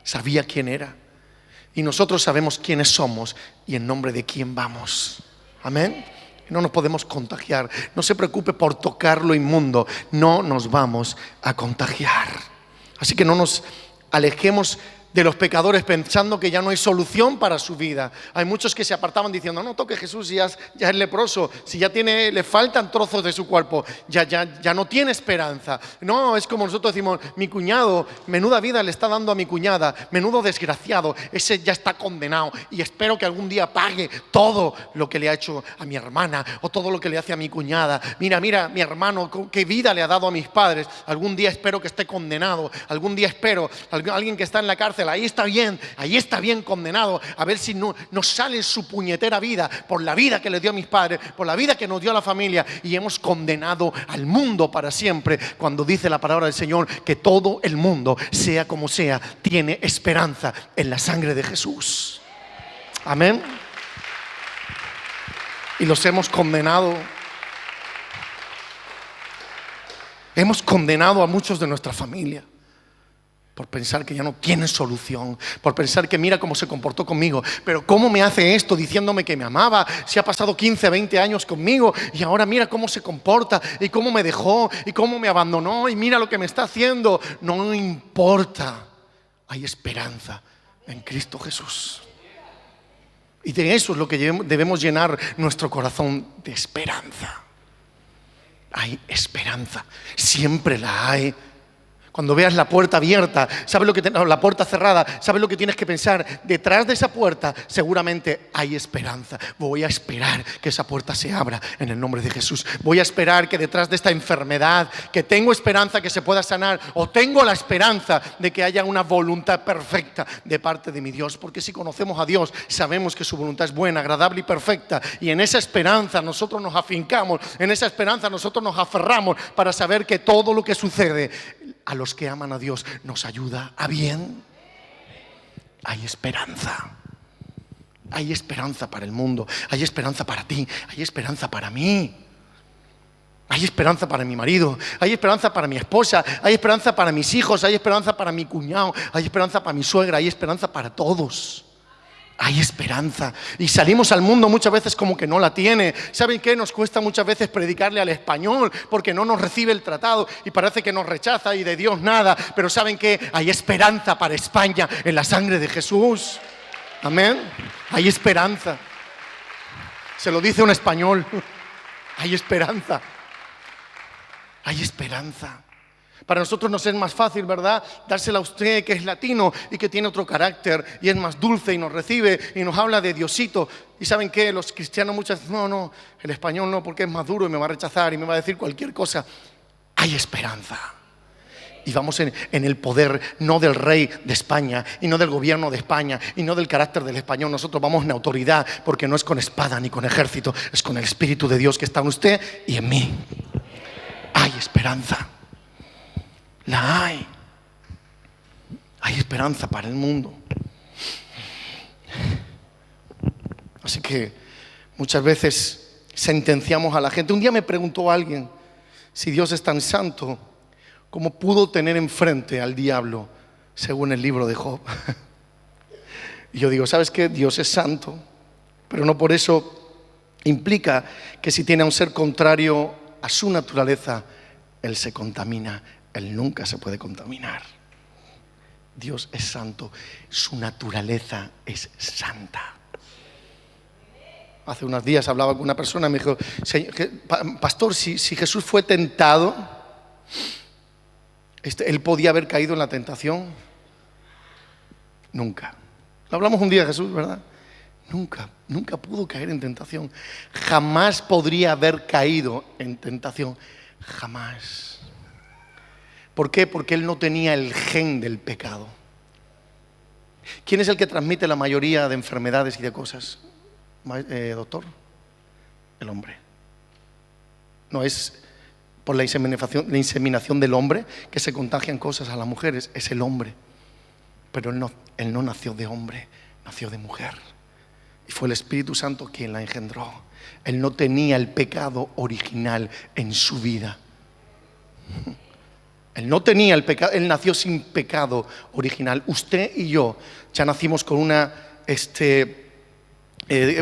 Sabía quién era. Y nosotros sabemos quiénes somos y en nombre de quién vamos. Amén. No nos podemos contagiar. No se preocupe por tocar lo inmundo. No nos vamos a contagiar. Así que no nos alejemos de los pecadores pensando que ya no hay solución para su vida. Hay muchos que se apartaban diciendo: no toque Jesús, si ya es leproso, si ya le faltan trozos de su cuerpo, ya no tiene esperanza. No, es como nosotros decimos: mi cuñado, menuda vida le está dando a mi cuñada, menudo desgraciado, ese ya está condenado y espero que algún día pague todo lo que le ha hecho a mi hermana o todo lo que le hace a mi cuñada. Mira, mi hermano, qué vida le ha dado a mis padres, algún día espero que esté condenado, algún día espero, alguien que está en la cárcel, ahí está bien condenado, a ver si no sale su puñetera vida, por la vida que le dio a mis padres, por la vida que nos dio a la familia, y hemos condenado al mundo para siempre, cuando dice la palabra del Señor que todo el mundo, sea como sea, tiene esperanza en la sangre de Jesús. Amén. Y los hemos condenado. Hemos condenado a muchos de nuestra familia por pensar que ya no tienen solución, por pensar que mira cómo se comportó conmigo, pero cómo me hace esto diciéndome que me amaba, si ha pasado 15, 20 años conmigo y ahora mira cómo se comporta y cómo me dejó y cómo me abandonó y mira lo que me está haciendo. No importa, hay esperanza en Cristo Jesús. Y de eso es lo que debemos llenar nuestro corazón, de esperanza. Hay esperanza, siempre la hay. Cuando veas la puerta abierta, la puerta cerrada, ¿sabes lo que tienes que pensar? Detrás de esa puerta seguramente hay esperanza. Voy a esperar que esa puerta se abra en el nombre de Jesús. Voy a esperar que detrás de esta enfermedad, que tengo esperanza que se pueda sanar, o tengo la esperanza de que haya una voluntad perfecta de parte de mi Dios. Porque si conocemos a Dios, sabemos que su voluntad es buena, agradable y perfecta. Y en esa esperanza nosotros nos afincamos, en esa esperanza nosotros nos aferramos para saber que todo lo que sucede a los que aman a Dios nos ayuda a bien. Hay esperanza. Hay esperanza para el mundo. Hay esperanza para ti. Hay esperanza para mí. Hay esperanza para mi marido. Hay esperanza para mi esposa. Hay esperanza para mis hijos. Hay esperanza para mi cuñado. Hay esperanza para mi suegra. Hay esperanza para todos. Hay esperanza. Y salimos al mundo muchas veces como que no la tiene. ¿Saben qué? Nos cuesta muchas veces predicarle al español porque no nos recibe el tratado y parece que nos rechaza y de Dios nada. Pero ¿saben qué? Hay esperanza para España en la sangre de Jesús. Amén. Hay esperanza. Se lo dice un español. Hay esperanza. Hay esperanza. Para nosotros nos es más fácil, ¿verdad?, dársela a usted que es latino y que tiene otro carácter y es más dulce y nos recibe y nos habla de Diosito. Y ¿saben qué? Los cristianos muchas veces, no, el español no, porque es más duro y me va a rechazar y me va a decir cualquier cosa. Hay esperanza. Y vamos en el poder, no del rey de España, y no del gobierno de España, y no del carácter del español. Nosotros vamos en autoridad, porque no es con espada ni con ejército, es con el Espíritu de Dios que está en usted y en mí. Hay esperanza. La hay. Hay esperanza para el mundo. Así que muchas veces sentenciamos a la gente. Un día me preguntó alguien, si Dios es tan santo, ¿cómo pudo tener enfrente al diablo según el libro de Job? Y yo digo, ¿sabes qué? Dios es santo, pero no por eso implica que si tiene a un ser contrario a su naturaleza, Él se contamina. Él nunca se puede contaminar. Dios es santo, su naturaleza es santa. Hace unos días hablaba con una persona y me dijo, pastor, si Jesús fue tentado, ¿Él podía haber caído en la tentación? Nunca. Lo hablamos un día, Jesús, ¿verdad? Nunca pudo caer en tentación. Jamás podría haber caído en tentación. Jamás. ¿Por qué? Porque Él no tenía el gen del pecado. ¿Quién es el que transmite la mayoría de enfermedades y de cosas, doctor? El hombre. No es por la inseminación del hombre que se contagian cosas a las mujeres, es el hombre. Pero él no nació de hombre, nació de mujer. Y fue el Espíritu Santo quien la engendró. Él no tenía el pecado original en su vida. Él no tenía el pecado, él nació sin pecado original. Usted y yo ya nacimos con una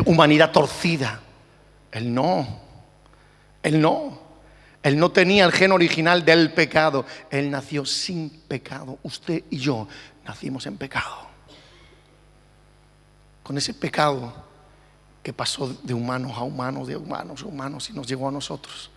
humanidad torcida. Él no. Él no tenía el gen original del pecado. Él nació sin pecado. Usted y yo nacimos en pecado. Con ese pecado que pasó de humanos a humanos, de humanos a humanos y nos llegó a nosotros.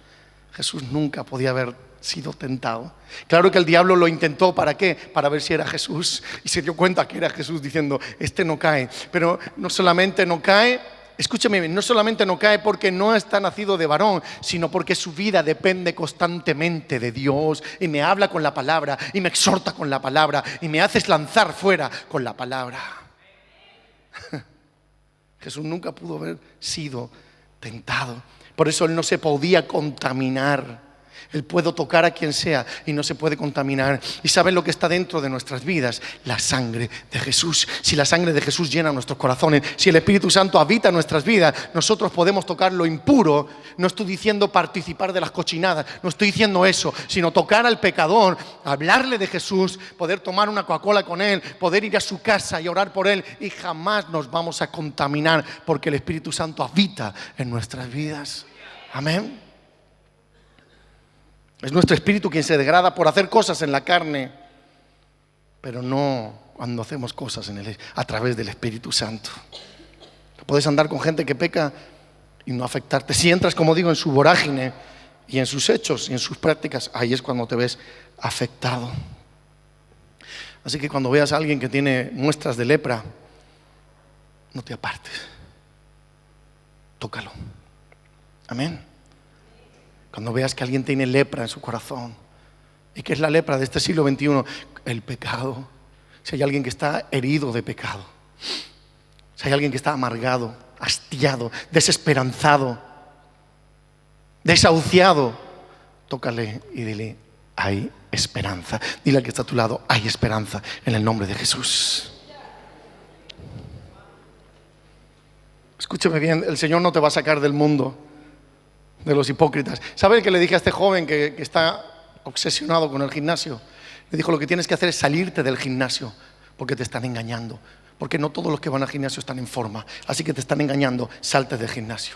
Jesús nunca podía haber sido tentado. Claro que el diablo lo intentó, ¿para qué? Para ver si era Jesús, y se dio cuenta que era Jesús, diciendo, este no cae. Pero no solamente no cae, escúchame bien, no solamente no cae porque no está nacido de varón, sino porque su vida depende constantemente de Dios, y me habla con la palabra, y me exhorta con la palabra, y me haces lanzar fuera con la palabra. Jesús nunca pudo haber sido tentado. Por eso Él no se podía contaminar. Él puede tocar a quien sea y no se puede contaminar. ¿Y saben lo que está dentro de nuestras vidas? La sangre de Jesús. Si la sangre de Jesús llena nuestros corazones, si el Espíritu Santo habita en nuestras vidas, nosotros podemos tocar lo impuro. No estoy diciendo participar de las cochinadas, no estoy diciendo eso, sino tocar al pecador, hablarle de Jesús, poder tomar una Coca-Cola con él, poder ir a su casa y orar por él, y jamás nos vamos a contaminar porque el Espíritu Santo habita en nuestras vidas. Amén. Es nuestro espíritu quien se degrada por hacer cosas en la carne, pero no cuando hacemos cosas a través del Espíritu Santo. Puedes andar con gente que peca y no afectarte. Si entras, como digo, en su vorágine y en sus hechos y en sus prácticas, ahí es cuando te ves afectado. Así que cuando veas a alguien que tiene muestras de lepra, no te apartes. Tócalo. Amén. Cuando veas que alguien tiene lepra en su corazón. ¿Y qué es la lepra de este siglo XXI? El pecado. Si hay alguien que está herido de pecado, si hay alguien que está amargado, hastiado, desesperanzado, desahuciado, tócale y dile, hay esperanza. Dile al que está a tu lado, hay esperanza en el nombre de Jesús. Escúchame bien, el Señor no te va a sacar del mundo de los hipócritas. ¿Sabe que le dije a este joven que está obsesionado con el gimnasio? Le dijo, lo que tienes que hacer es salirte del gimnasio, porque te están engañando. Porque no todos los que van al gimnasio están en forma. Así que te están engañando, salte del gimnasio.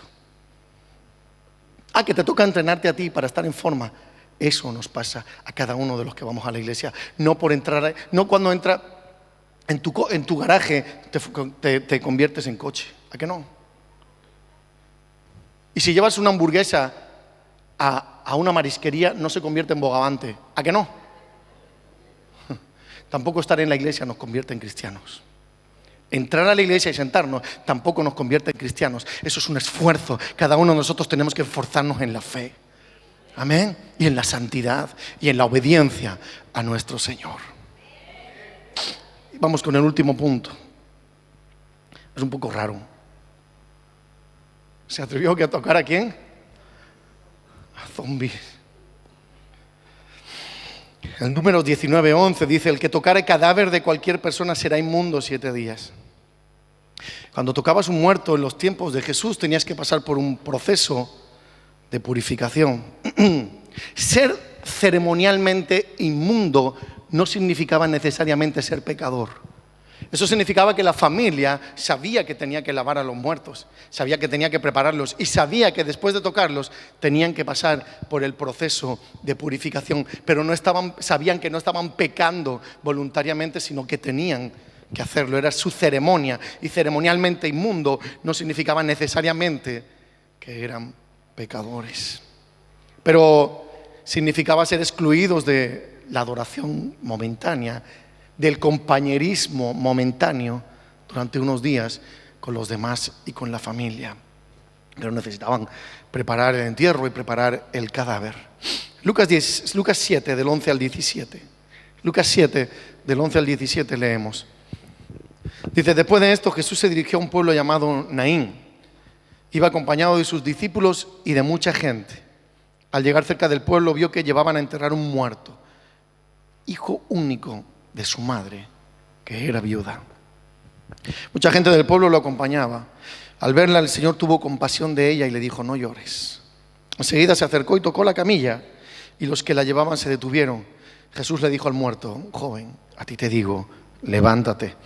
Que te toca entrenarte a ti para estar en forma. Eso nos pasa a cada uno de los que vamos a la iglesia. No por entrar, no cuando entra en tu garaje te conviertes en coche. ¿A qué no? Y si llevas una hamburguesa a una marisquería, no se convierte en bogavante. ¿A qué no? Tampoco estar en la iglesia nos convierte en cristianos. Entrar a la iglesia y sentarnos tampoco nos convierte en cristianos. Eso es un esfuerzo. Cada uno de nosotros tenemos que esforzarnos en la fe. Amén. Y en la santidad y en la obediencia a nuestro Señor. Vamos con el último punto. Es un poco raro. ¿Se atrevió a tocar a quién? A zombies. El Números 19:11 dice: el que tocare cadáver de cualquier persona será inmundo 7 días. Cuando tocabas un muerto en los tiempos de Jesús tenías que pasar por un proceso de purificación. Ser ceremonialmente inmundo no significaba necesariamente ser pecador. Eso significaba que la familia sabía que tenía que lavar a los muertos, sabía que tenía que prepararlos y sabía que después de tocarlos tenían que pasar por el proceso de purificación, pero sabían que no estaban pecando voluntariamente, sino que tenían que hacerlo. Era su ceremonia, y ceremonialmente inmundo no significaba necesariamente que eran pecadores, pero significaba ser excluidos de la adoración momentánea, del compañerismo momentáneo durante unos días con los demás y con la familia. Pero necesitaban preparar el entierro y preparar el cadáver. Lucas 7, del 11 al 17. Lucas 7, del 11 al 17 leemos. Dice: después de esto Jesús se dirigió a un pueblo llamado Naín. Iba acompañado de sus discípulos y de mucha gente. Al llegar cerca del pueblo vio que llevaban a enterrar un muerto, hijo único de su madre, que era viuda. Mucha gente del pueblo lo acompañaba. Al verla, el Señor tuvo compasión de ella y le dijo: no llores. Enseguida se acercó y tocó la camilla, y los que la llevaban se detuvieron. Jesús le dijo al muerto: joven, a ti te digo, levántate.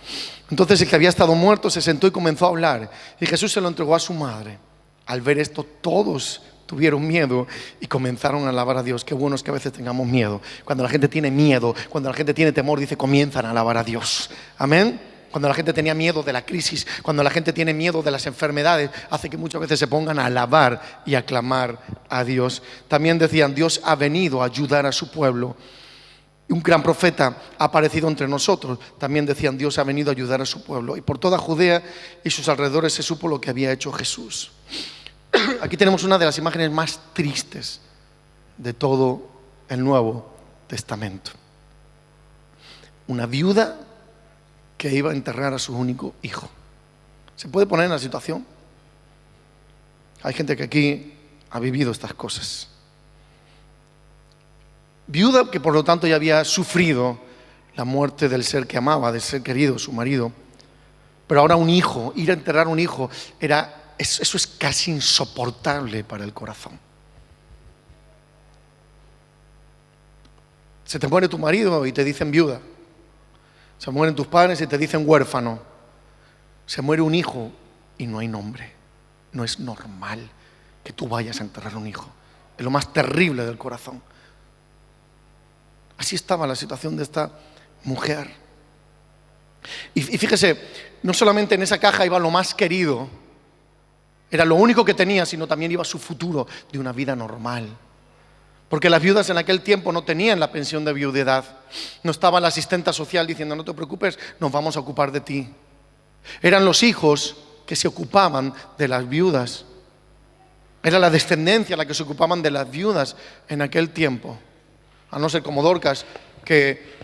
Entonces el que había estado muerto se sentó y comenzó a hablar, y Jesús se lo entregó a su madre. Al ver esto, todos tuvieron miedo y comenzaron a alabar a Dios. Qué bueno es que a veces tengamos miedo. Cuando la gente tiene miedo, cuando la gente tiene temor, dice: comienzan a alabar a Dios. Amén. Cuando la gente tenía miedo de la crisis, cuando la gente tiene miedo de las enfermedades, hace que muchas veces se pongan a alabar y a clamar a Dios. También decían: Dios ha venido a ayudar a su pueblo. Un gran profeta ha aparecido entre nosotros. También decían: Dios ha venido a ayudar a su pueblo. Y por toda Judea y sus alrededores se supo lo que había hecho Jesús. Aquí tenemos una de las imágenes más tristes de todo el Nuevo Testamento. Una viuda que iba a enterrar a su único hijo. ¿Se puede poner en la situación? Hay gente que aquí ha vivido estas cosas. Viuda que por lo tanto ya había sufrido la muerte del ser que amaba, del ser querido, su marido. Pero ahora un hijo, ir a enterrar un hijo, eso es casi insoportable para el corazón. Se te muere tu marido y te dicen viuda. Se mueren tus padres y te dicen huérfano. Se muere un hijo y no hay nombre. No es normal que tú vayas a enterrar un hijo. Es lo más terrible del corazón. Así estaba la situación de esta mujer. Y fíjese, no solamente en esa caja iba lo más querido, era lo único que tenía, sino también iba su futuro de una vida normal. Porque las viudas en aquel tiempo no tenían la pensión de viudedad. No estaba la asistenta social diciendo: no te preocupes, nos vamos a ocupar de ti. Eran los hijos que se ocupaban de las viudas. Era la descendencia la que se ocupaban de las viudas en aquel tiempo. A no ser como Dorcas, que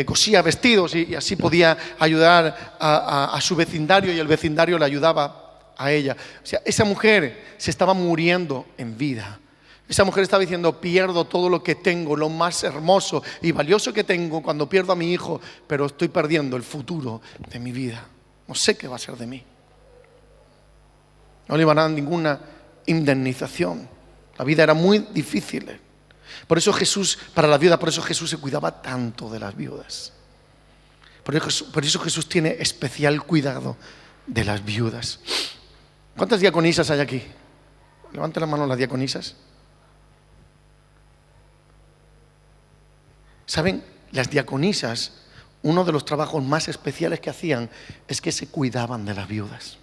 cosía vestidos y así podía ayudar a su vecindario, y el vecindario le ayudaba a ella. O sea, esa mujer se estaba muriendo en vida. Esa mujer estaba diciendo: pierdo todo lo que tengo, lo más hermoso y valioso que tengo cuando pierdo a mi hijo, pero estoy perdiendo el futuro de mi vida. No sé qué va a ser de mí. No le iban a dar ninguna indemnización. La vida era muy difícil. Por eso Jesús se cuidaba tanto de las viudas. Por eso Jesús tiene especial cuidado de las viudas. ¿Cuántas diaconisas hay aquí? Levanten la mano las diaconisas. ¿Saben? Las diaconisas, uno de los trabajos más especiales que hacían es que se cuidaban de las viudas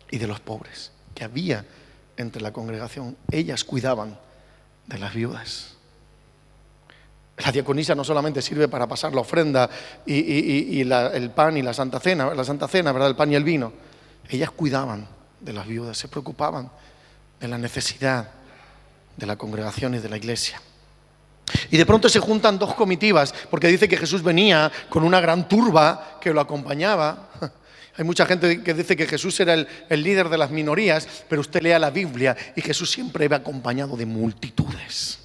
y de los pobres que había entre la congregación. Ellas cuidaban de las viudas. La diaconisa no solamente sirve para pasar la ofrenda y el pan y la Santa Cena, ¿verdad? El pan y el vino. Ellas cuidaban de las viudas, se preocupaban de la necesidad de la congregación y de la iglesia. Y de pronto se juntan dos comitivas, porque dice que Jesús venía con una gran turba que lo acompañaba. Hay mucha gente que dice que Jesús era el líder de las minorías, pero usted lea la Biblia y Jesús siempre iba acompañado de multitudes.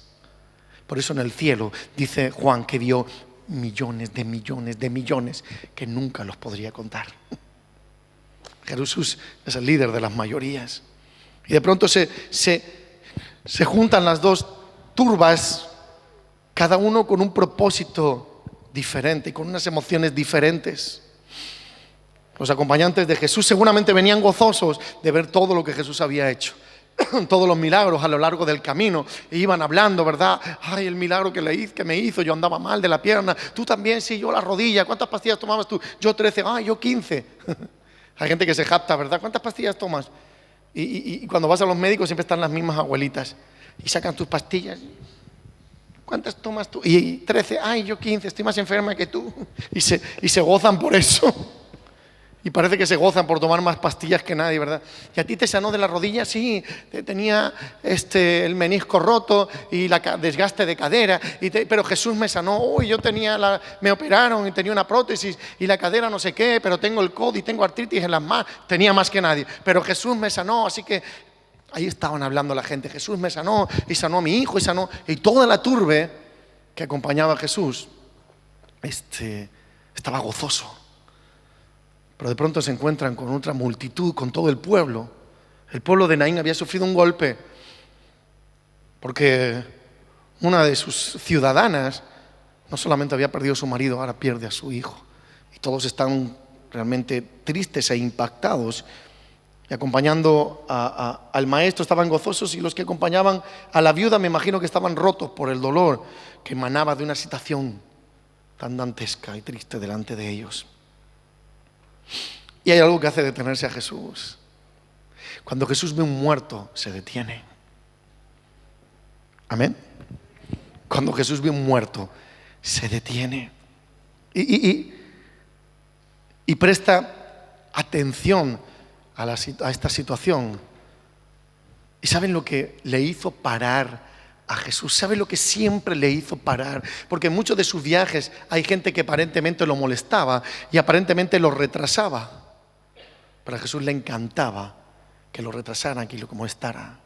Por eso en el cielo dice Juan que vio millones de millones de millones que nunca los podría contar. Jesús es el líder de las mayorías. Y de pronto se juntan las dos turbas, cada uno con un propósito diferente, con unas emociones diferentes. Los acompañantes de Jesús seguramente venían gozosos de ver todo lo que Jesús había hecho, todos los milagros a lo largo del camino, e iban hablando, ¿verdad? Ay, el milagro que me hizo, yo andaba mal de la pierna, tú también, sí, yo la rodilla, ¿cuántas pastillas tomabas tú? Yo 13, yo 15. Hay gente que se jacta, ¿verdad? ¿Cuántas pastillas tomas? Y cuando vas a los médicos siempre están las mismas abuelitas y sacan tus pastillas. ¿Cuántas tomas tú? Y 13, yo 15, estoy más enferma que tú. Y se gozan por eso. Y parece que se gozan por tomar más pastillas que nadie, ¿verdad? ¿Y a ti te sanó de la rodilla? Sí, tenía el menisco roto y desgaste de cadera, pero Jesús me sanó. Uy, me operaron y tenía una prótesis y la cadera no sé qué, pero tengo el codo y tengo artritis en las manos. Tenía más que nadie, pero Jesús me sanó, así que ahí estaban hablando la gente. Jesús me sanó y sanó a mi hijo y toda la turbe que acompañaba a Jesús estaba gozoso. Pero de pronto se encuentran con otra multitud, con todo el pueblo. El pueblo de Naín había sufrido un golpe porque una de sus ciudadanas no solamente había perdido a su marido, ahora pierde a su hijo. Y todos están realmente tristes e impactados. Y acompañando al maestro estaban gozosos, y los que acompañaban a la viuda me imagino que estaban rotos por el dolor que emanaba de una situación tan dantesca y triste delante de ellos. Y hay algo que hace detenerse a Jesús. Cuando Jesús ve un muerto, se detiene. Amén. Cuando Jesús ve un muerto, se detiene. Y presta atención a esta situación. ¿Y saben lo que le hizo parar a Jesús? ¿Saben lo que siempre le hizo parar? Porque en muchos de sus viajes hay gente que aparentemente lo molestaba y aparentemente lo retrasaba. Pero a Jesús le encantaba que lo retrasaran, que lo molestara.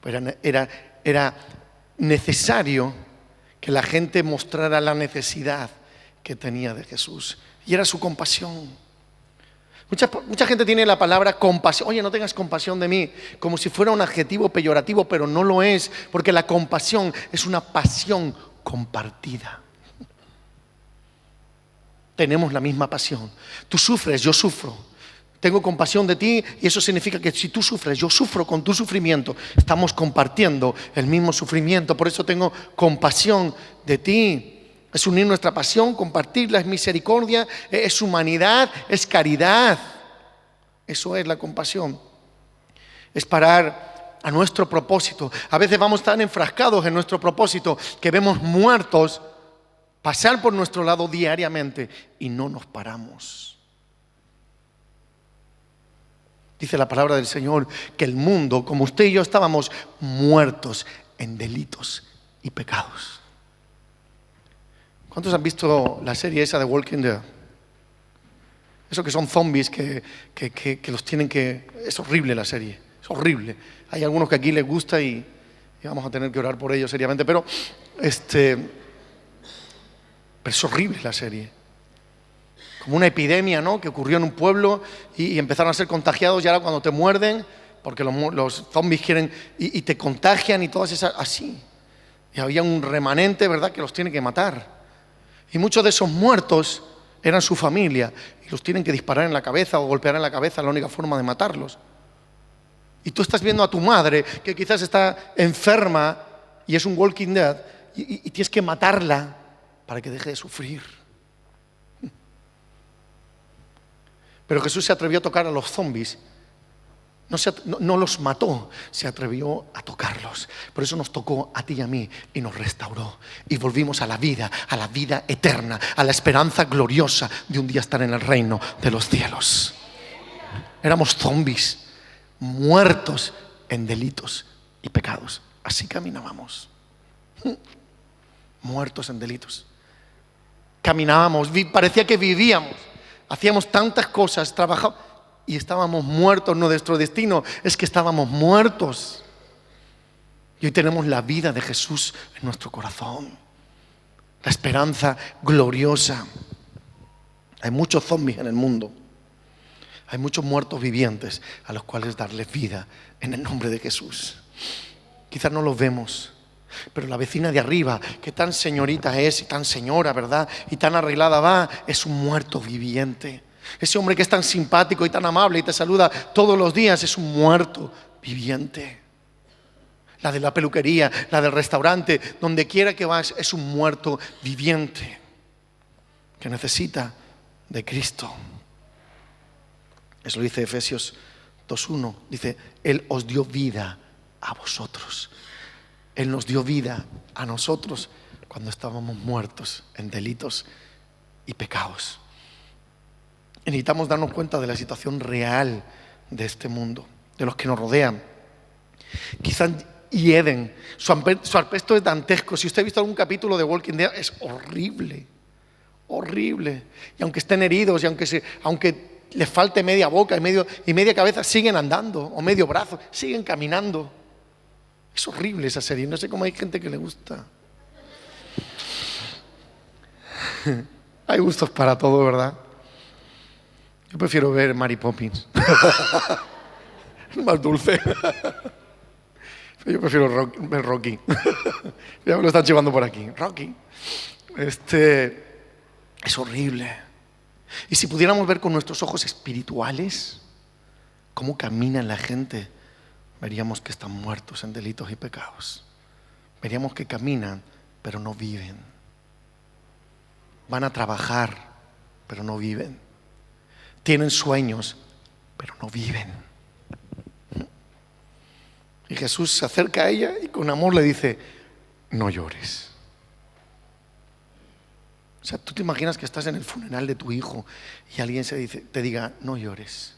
Pero era necesario que la gente mostrara la necesidad que tenía de Jesús. Y era su compasión. Mucha gente tiene la palabra compasión. Oye, no tengas compasión de mí, como si fuera un adjetivo peyorativo, pero no lo es, porque la compasión es una pasión compartida. Tenemos la misma pasión. Tú sufres, yo sufro. Tengo compasión de ti, y eso significa que si tú sufres, yo sufro con tu sufrimiento. Estamos compartiendo el mismo sufrimiento. Por eso tengo compasión de ti. Es unir nuestra pasión, compartirla, es misericordia, es humanidad, es caridad. Eso es la compasión. Es parar a nuestro propósito. A veces vamos tan enfrascados en nuestro propósito que vemos muertos pasar por nuestro lado diariamente y no nos paramos. Dice la palabra del Señor que el mundo, como usted y yo, estábamos muertos en delitos y pecados. ¿Cuántos han visto la serie esa de Walking Dead? Eso que son zombies que los tienen que... Es horrible la serie, es horrible. Hay algunos que aquí les gusta y vamos a tener que orar por ellos seriamente, pero es horrible la serie. Como una epidemia, ¿no?, que ocurrió en un pueblo y empezaron a ser contagiados, y ahora cuando te muerden, porque los zombies quieren y te contagian y todas esas, así. Y había un remanente, ¿verdad?, que los tiene que matar. Y muchos de esos muertos eran su familia y los tienen que disparar en la cabeza o golpear en la cabeza, la única forma de matarlos. Y tú estás viendo a tu madre que quizás está enferma y es un walking dead y tienes que matarla para que deje de sufrir. Pero Jesús se atrevió a tocar a los zombies. No los mató, se atrevió a tocarlos. Por eso nos tocó a ti y a mí y nos restauró. Y volvimos a la vida eterna, a la esperanza gloriosa de un día estar en el reino de los cielos. Éramos zombies, muertos en delitos y pecados. Así caminábamos, muertos en delitos. Caminábamos, parecía que vivíamos, hacíamos tantas cosas, trabajábamos y estábamos muertos. No, nuestro destino es que estábamos muertos. Y hoy tenemos la vida de Jesús en nuestro corazón, la esperanza gloriosa. Hay muchos zombies en el mundo, hay muchos muertos vivientes a los cuales darles vida en el nombre de Jesús. Quizás no los vemos, pero la vecina de arriba, que tan señorita es y tan señora, ¿verdad? Y tan arreglada va, es un muerto viviente. Ese hombre que es tan simpático y tan amable y te saluda todos los días es un muerto viviente. La de la peluquería, la del restaurante, donde quiera que vas, es un muerto viviente que necesita de Cristo. Eso lo dice Efesios 2:1. Dice, Él os dio vida a vosotros. Él nos dio vida a nosotros cuando estábamos muertos en delitos y pecados. Y necesitamos darnos cuenta de la situación real de este mundo, de los que nos rodean. Quizás hieden, su aspecto es dantesco. Si usted ha visto algún capítulo de Walking Dead, es horrible, horrible. Y aunque estén heridos y aunque les falte media boca y media cabeza, siguen andando, o medio brazo, siguen caminando. Es horrible esa serie, no sé cómo hay gente que le gusta. Hay gustos para todo, ¿verdad? Yo prefiero ver Mary Poppins. Es más dulce. Yo prefiero ver Rocky. Ya me lo están llevando por aquí. Rocky. Es horrible. Y si pudiéramos ver con nuestros ojos espirituales cómo camina la gente, veríamos que están muertos en delitos y pecados. Veríamos que caminan, pero no viven. Van a trabajar, pero no viven. Tienen sueños, pero no viven. Y Jesús se acerca a ella y con amor le dice, no llores. O sea, tú te imaginas que estás en el funeral de tu hijo y alguien te diga, no llores.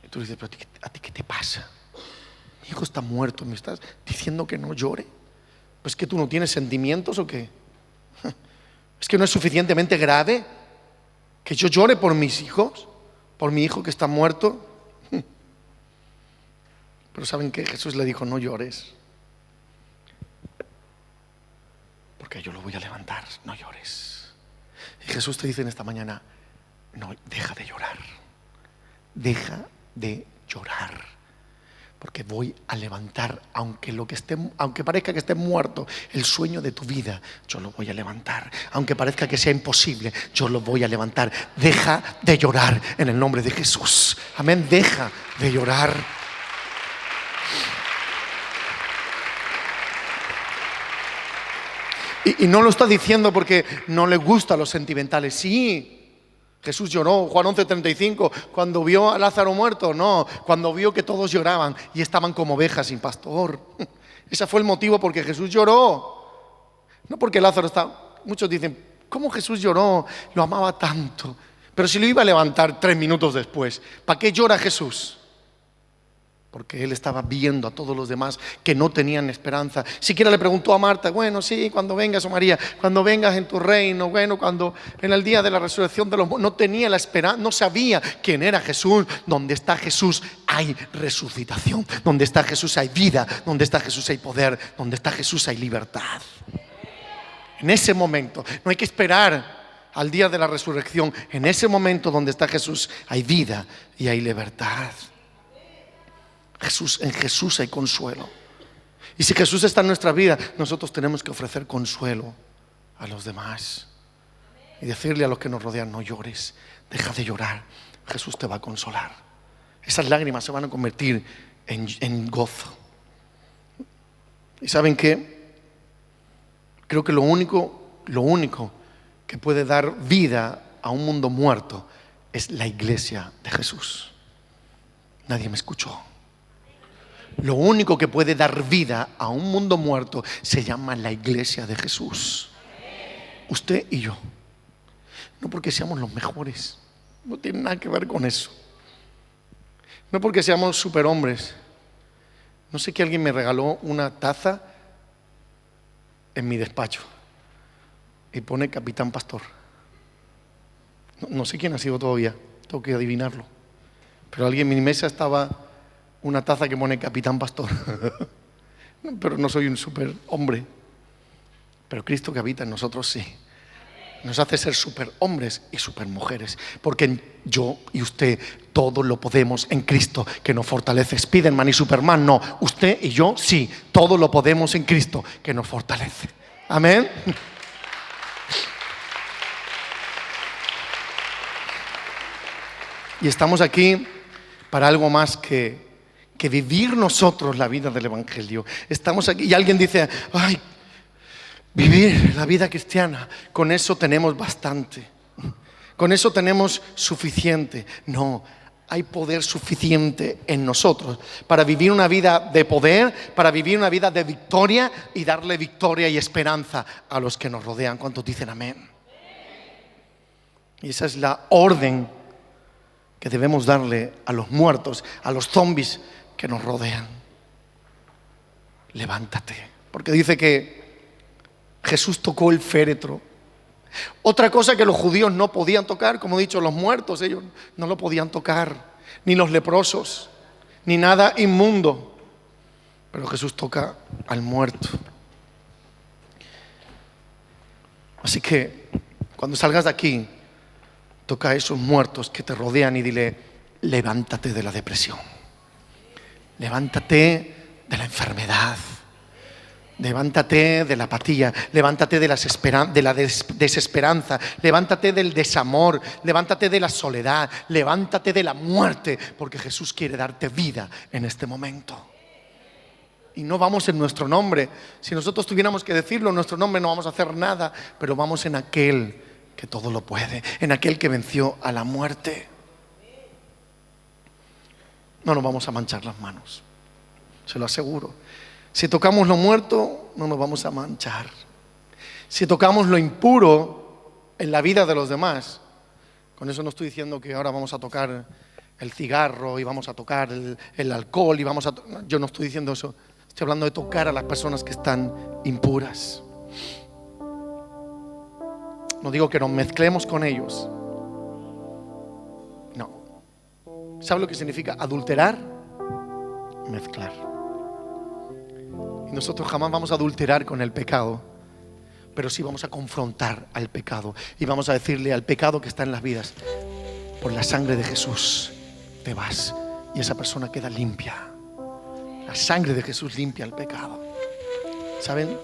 Y tú dices, pero ¿a ti qué te pasa? Mi hijo está muerto, ¿me estás diciendo que no llore? ¿Pues que tú no tienes sentimientos o qué? ¿Es que no es suficientemente grave que yo llore por mis hijos? ¿Por mi hijo que está muerto? Pero ¿saben qué? Jesús le dijo, no llores, porque yo lo voy a levantar, no llores. Y Jesús te dice en esta mañana, no, deja de llorar, deja de llorar, porque voy a levantar, aunque parezca que esté muerto el sueño de tu vida, yo lo voy a levantar. Aunque parezca que sea imposible, yo lo voy a levantar. Deja de llorar en el nombre de Jesús. Amén, deja de llorar. Y no lo está diciendo porque no le gustan los sentimentales. Sí, Jesús lloró, Juan 11:35, cuando vio a Lázaro muerto. No, cuando vio que todos lloraban y estaban como ovejas sin pastor. Ese fue el motivo porque Jesús lloró. No porque Lázaro estaba. Muchos dicen, ¿cómo Jesús lloró? Lo amaba tanto. Pero si lo iba a levantar 3 minutos después, ¿para qué llora Jesús? Porque Él estaba viendo a todos los demás que no tenían esperanza. Siquiera le preguntó a Marta, bueno, sí, cuando vengas, oh María, cuando vengas en tu reino, bueno, cuando en el día de la resurrección de los muertos, no tenía la esperanza, no sabía quién era Jesús. Donde está Jesús hay resucitación, donde está Jesús hay vida, donde está Jesús hay poder, donde está Jesús hay libertad. En ese momento, no hay que esperar al día de la resurrección. En ese momento donde está Jesús hay vida y hay libertad. En Jesús hay consuelo. Y si Jesús está en nuestra vida, nosotros tenemos que ofrecer consuelo a los demás y decirle a los que nos rodean, no llores, deja de llorar, Jesús te va a consolar. Esas lágrimas se van a convertir en gozo. ¿Y saben qué? Creo que lo único que puede dar vida a un mundo muerto es la iglesia de Jesús. Nadie me escuchó. Lo único que puede dar vida a un mundo muerto se llama la iglesia de Jesús. Usted y yo. No porque seamos los mejores, no tiene nada que ver con eso. No porque seamos superhombres, No sé, que alguien me regaló una taza en mi despacho y pone Capitán Pastor. No sé quién ha sido todavía, tengo que adivinarlo. Pero alguien en mi mesa estaba una taza que pone Capitán Pastor. Pero no soy un superhombre. Pero Cristo que habita en nosotros sí. Nos hace ser superhombres y supermujeres. Porque yo y usted todo lo podemos en Cristo que nos fortalece. Spiderman y Superman no. Usted y yo sí, todo lo podemos en Cristo que nos fortalece. Amén. Y estamos aquí para algo más que vivir nosotros la vida del Evangelio. Estamos aquí y alguien dice, ay, vivir la vida cristiana, con eso tenemos bastante, con eso tenemos suficiente. No, hay poder suficiente en nosotros para vivir una vida de poder, para vivir una vida de victoria y darle victoria y esperanza a los que nos rodean. ¿Cuántos dicen amén? Y esa es la orden que debemos darle a los muertos, a los zombies que nos rodean. Levántate, porque dice que Jesús tocó el féretro. Otra cosa que los judíos no podían tocar, como he dicho, los muertos, ellos no lo podían tocar, ni los leprosos, ni nada inmundo. Pero Jesús toca al muerto. Así que cuando salgas de aquí, toca a esos muertos que te rodean y dile, levántate de la depresión, levántate de la enfermedad, levántate de la apatía, levántate de la desesperanza, levántate del desamor, levántate de la soledad, levántate de la muerte, porque Jesús quiere darte vida en este momento. Y no vamos en nuestro nombre. Si nosotros tuviéramos que decirlo en nuestro nombre, no vamos a hacer nada, pero vamos en aquel que todo lo puede, en aquel que venció a la muerte. No nos vamos a manchar las manos, se lo aseguro. Si tocamos lo muerto, no nos vamos a manchar. Si tocamos lo impuro en la vida de los demás, con eso no estoy diciendo que ahora vamos a tocar el cigarro y vamos a tocar el alcohol y yo no estoy diciendo eso. Estoy hablando de tocar a las personas que están impuras. No digo que nos mezclemos con ellos. No. ¿Sabe lo que significa adulterar? Mezclar. Y nosotros jamás vamos a adulterar con el pecado, pero sí vamos a confrontar al pecado y vamos a decirle al pecado que está en las vidas, por la sangre de Jesús te vas, y esa persona queda limpia. La sangre de Jesús limpia el pecado. ¿Saben?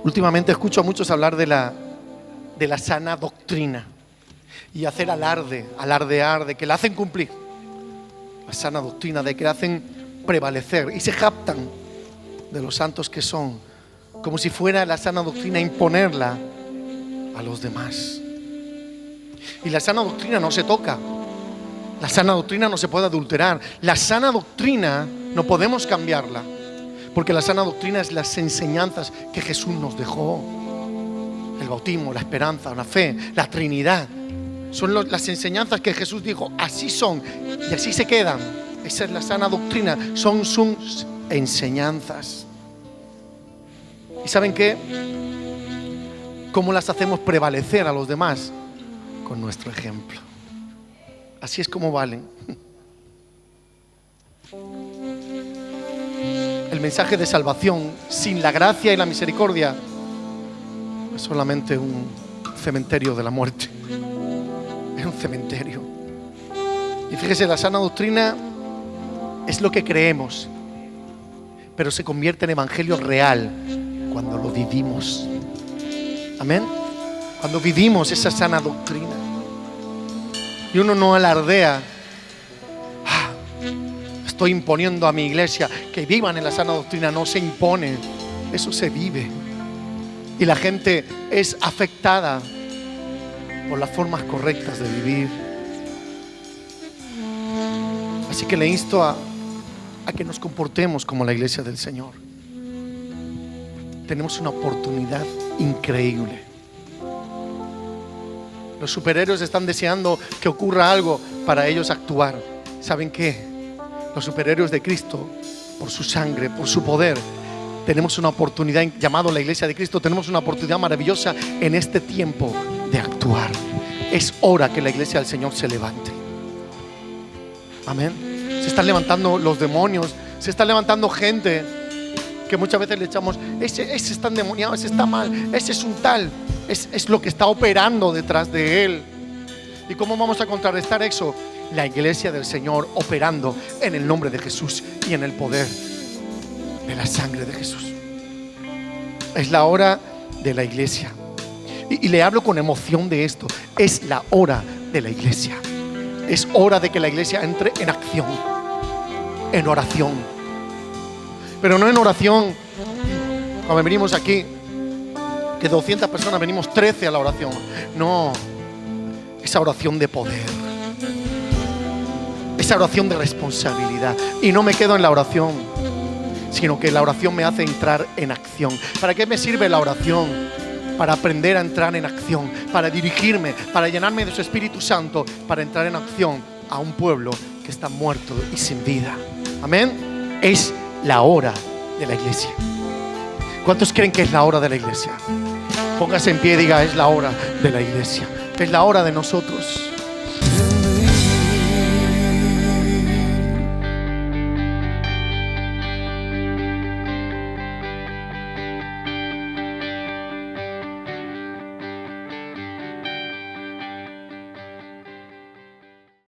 Últimamente escucho a muchos hablar de la sana doctrina y hacer alardear de que la hacen cumplir. La sana doctrina, de que la hacen prevalecer, y se jactan de los santos que son, como si fuera la sana doctrina imponerla a los demás. Y la sana doctrina no se toca, la sana doctrina no se puede adulterar, la sana doctrina no podemos cambiarla, porque la sana doctrina es las enseñanzas que Jesús nos dejó. El bautismo, la esperanza, la fe, la Trinidad, son las enseñanzas que Jesús dijo, así son y así se quedan. Esa es la sana doctrina, son sus enseñanzas. ¿Y saben qué? ¿Cómo las hacemos prevalecer a los demás? Con nuestro ejemplo. Así es como valen. El mensaje de salvación sin la gracia y la misericordia es solamente un cementerio de la muerte. Es un cementerio. Y fíjese, la sana doctrina es lo que creemos, pero se convierte en evangelio real cuando lo vivimos. Amén. Cuando vivimos esa sana doctrina. Y uno no alardea, estoy imponiendo a mi iglesia que vivan en la sana doctrina. No se impone, eso se vive. Y la gente es afectada por las formas correctas de vivir. Así que le insto a que nos comportemos como la iglesia del Señor. Tenemos una oportunidad increíble. Los superhéroes están deseando que ocurra algo para ellos actuar. ¿Saben qué? Los superhéroes de Cristo por su sangre, por su poder, tenemos una oportunidad llamado la Iglesia de Cristo. Tenemos una oportunidad maravillosa en este tiempo de actuar. Es hora que la Iglesia del Señor se levante. Amén. Se están levantando los demonios, se está levantando gente que muchas veces le echamos, ese está endemoniado, ese está mal, ese es un tal. Es lo que está operando detrás de él. ¿Y cómo vamos a contrarrestar eso? La Iglesia del Señor operando en el nombre de Jesús y en el poder de la sangre de Jesús. Es la hora de la Iglesia. Y le hablo con emoción de esto. Es la hora de la Iglesia. Es hora de que la Iglesia entre en acción, en oración. Pero no en oración cuando venimos aquí, que 200 personas venimos 13 a la oración. No, esa oración de poder, esa oración de responsabilidad. Y no me quedo en la oración, sino que la oración me hace entrar en acción. ¿Para qué me sirve la oración? Para aprender a entrar en acción, para dirigirme, para llenarme de su Espíritu Santo, para entrar en acción a un pueblo que está muerto y sin vida. Amén. Es la hora de la Iglesia. ¿Cuántos creen que es la hora de la Iglesia? Póngase en pie y diga: es la hora de la Iglesia. Es la hora de nosotros.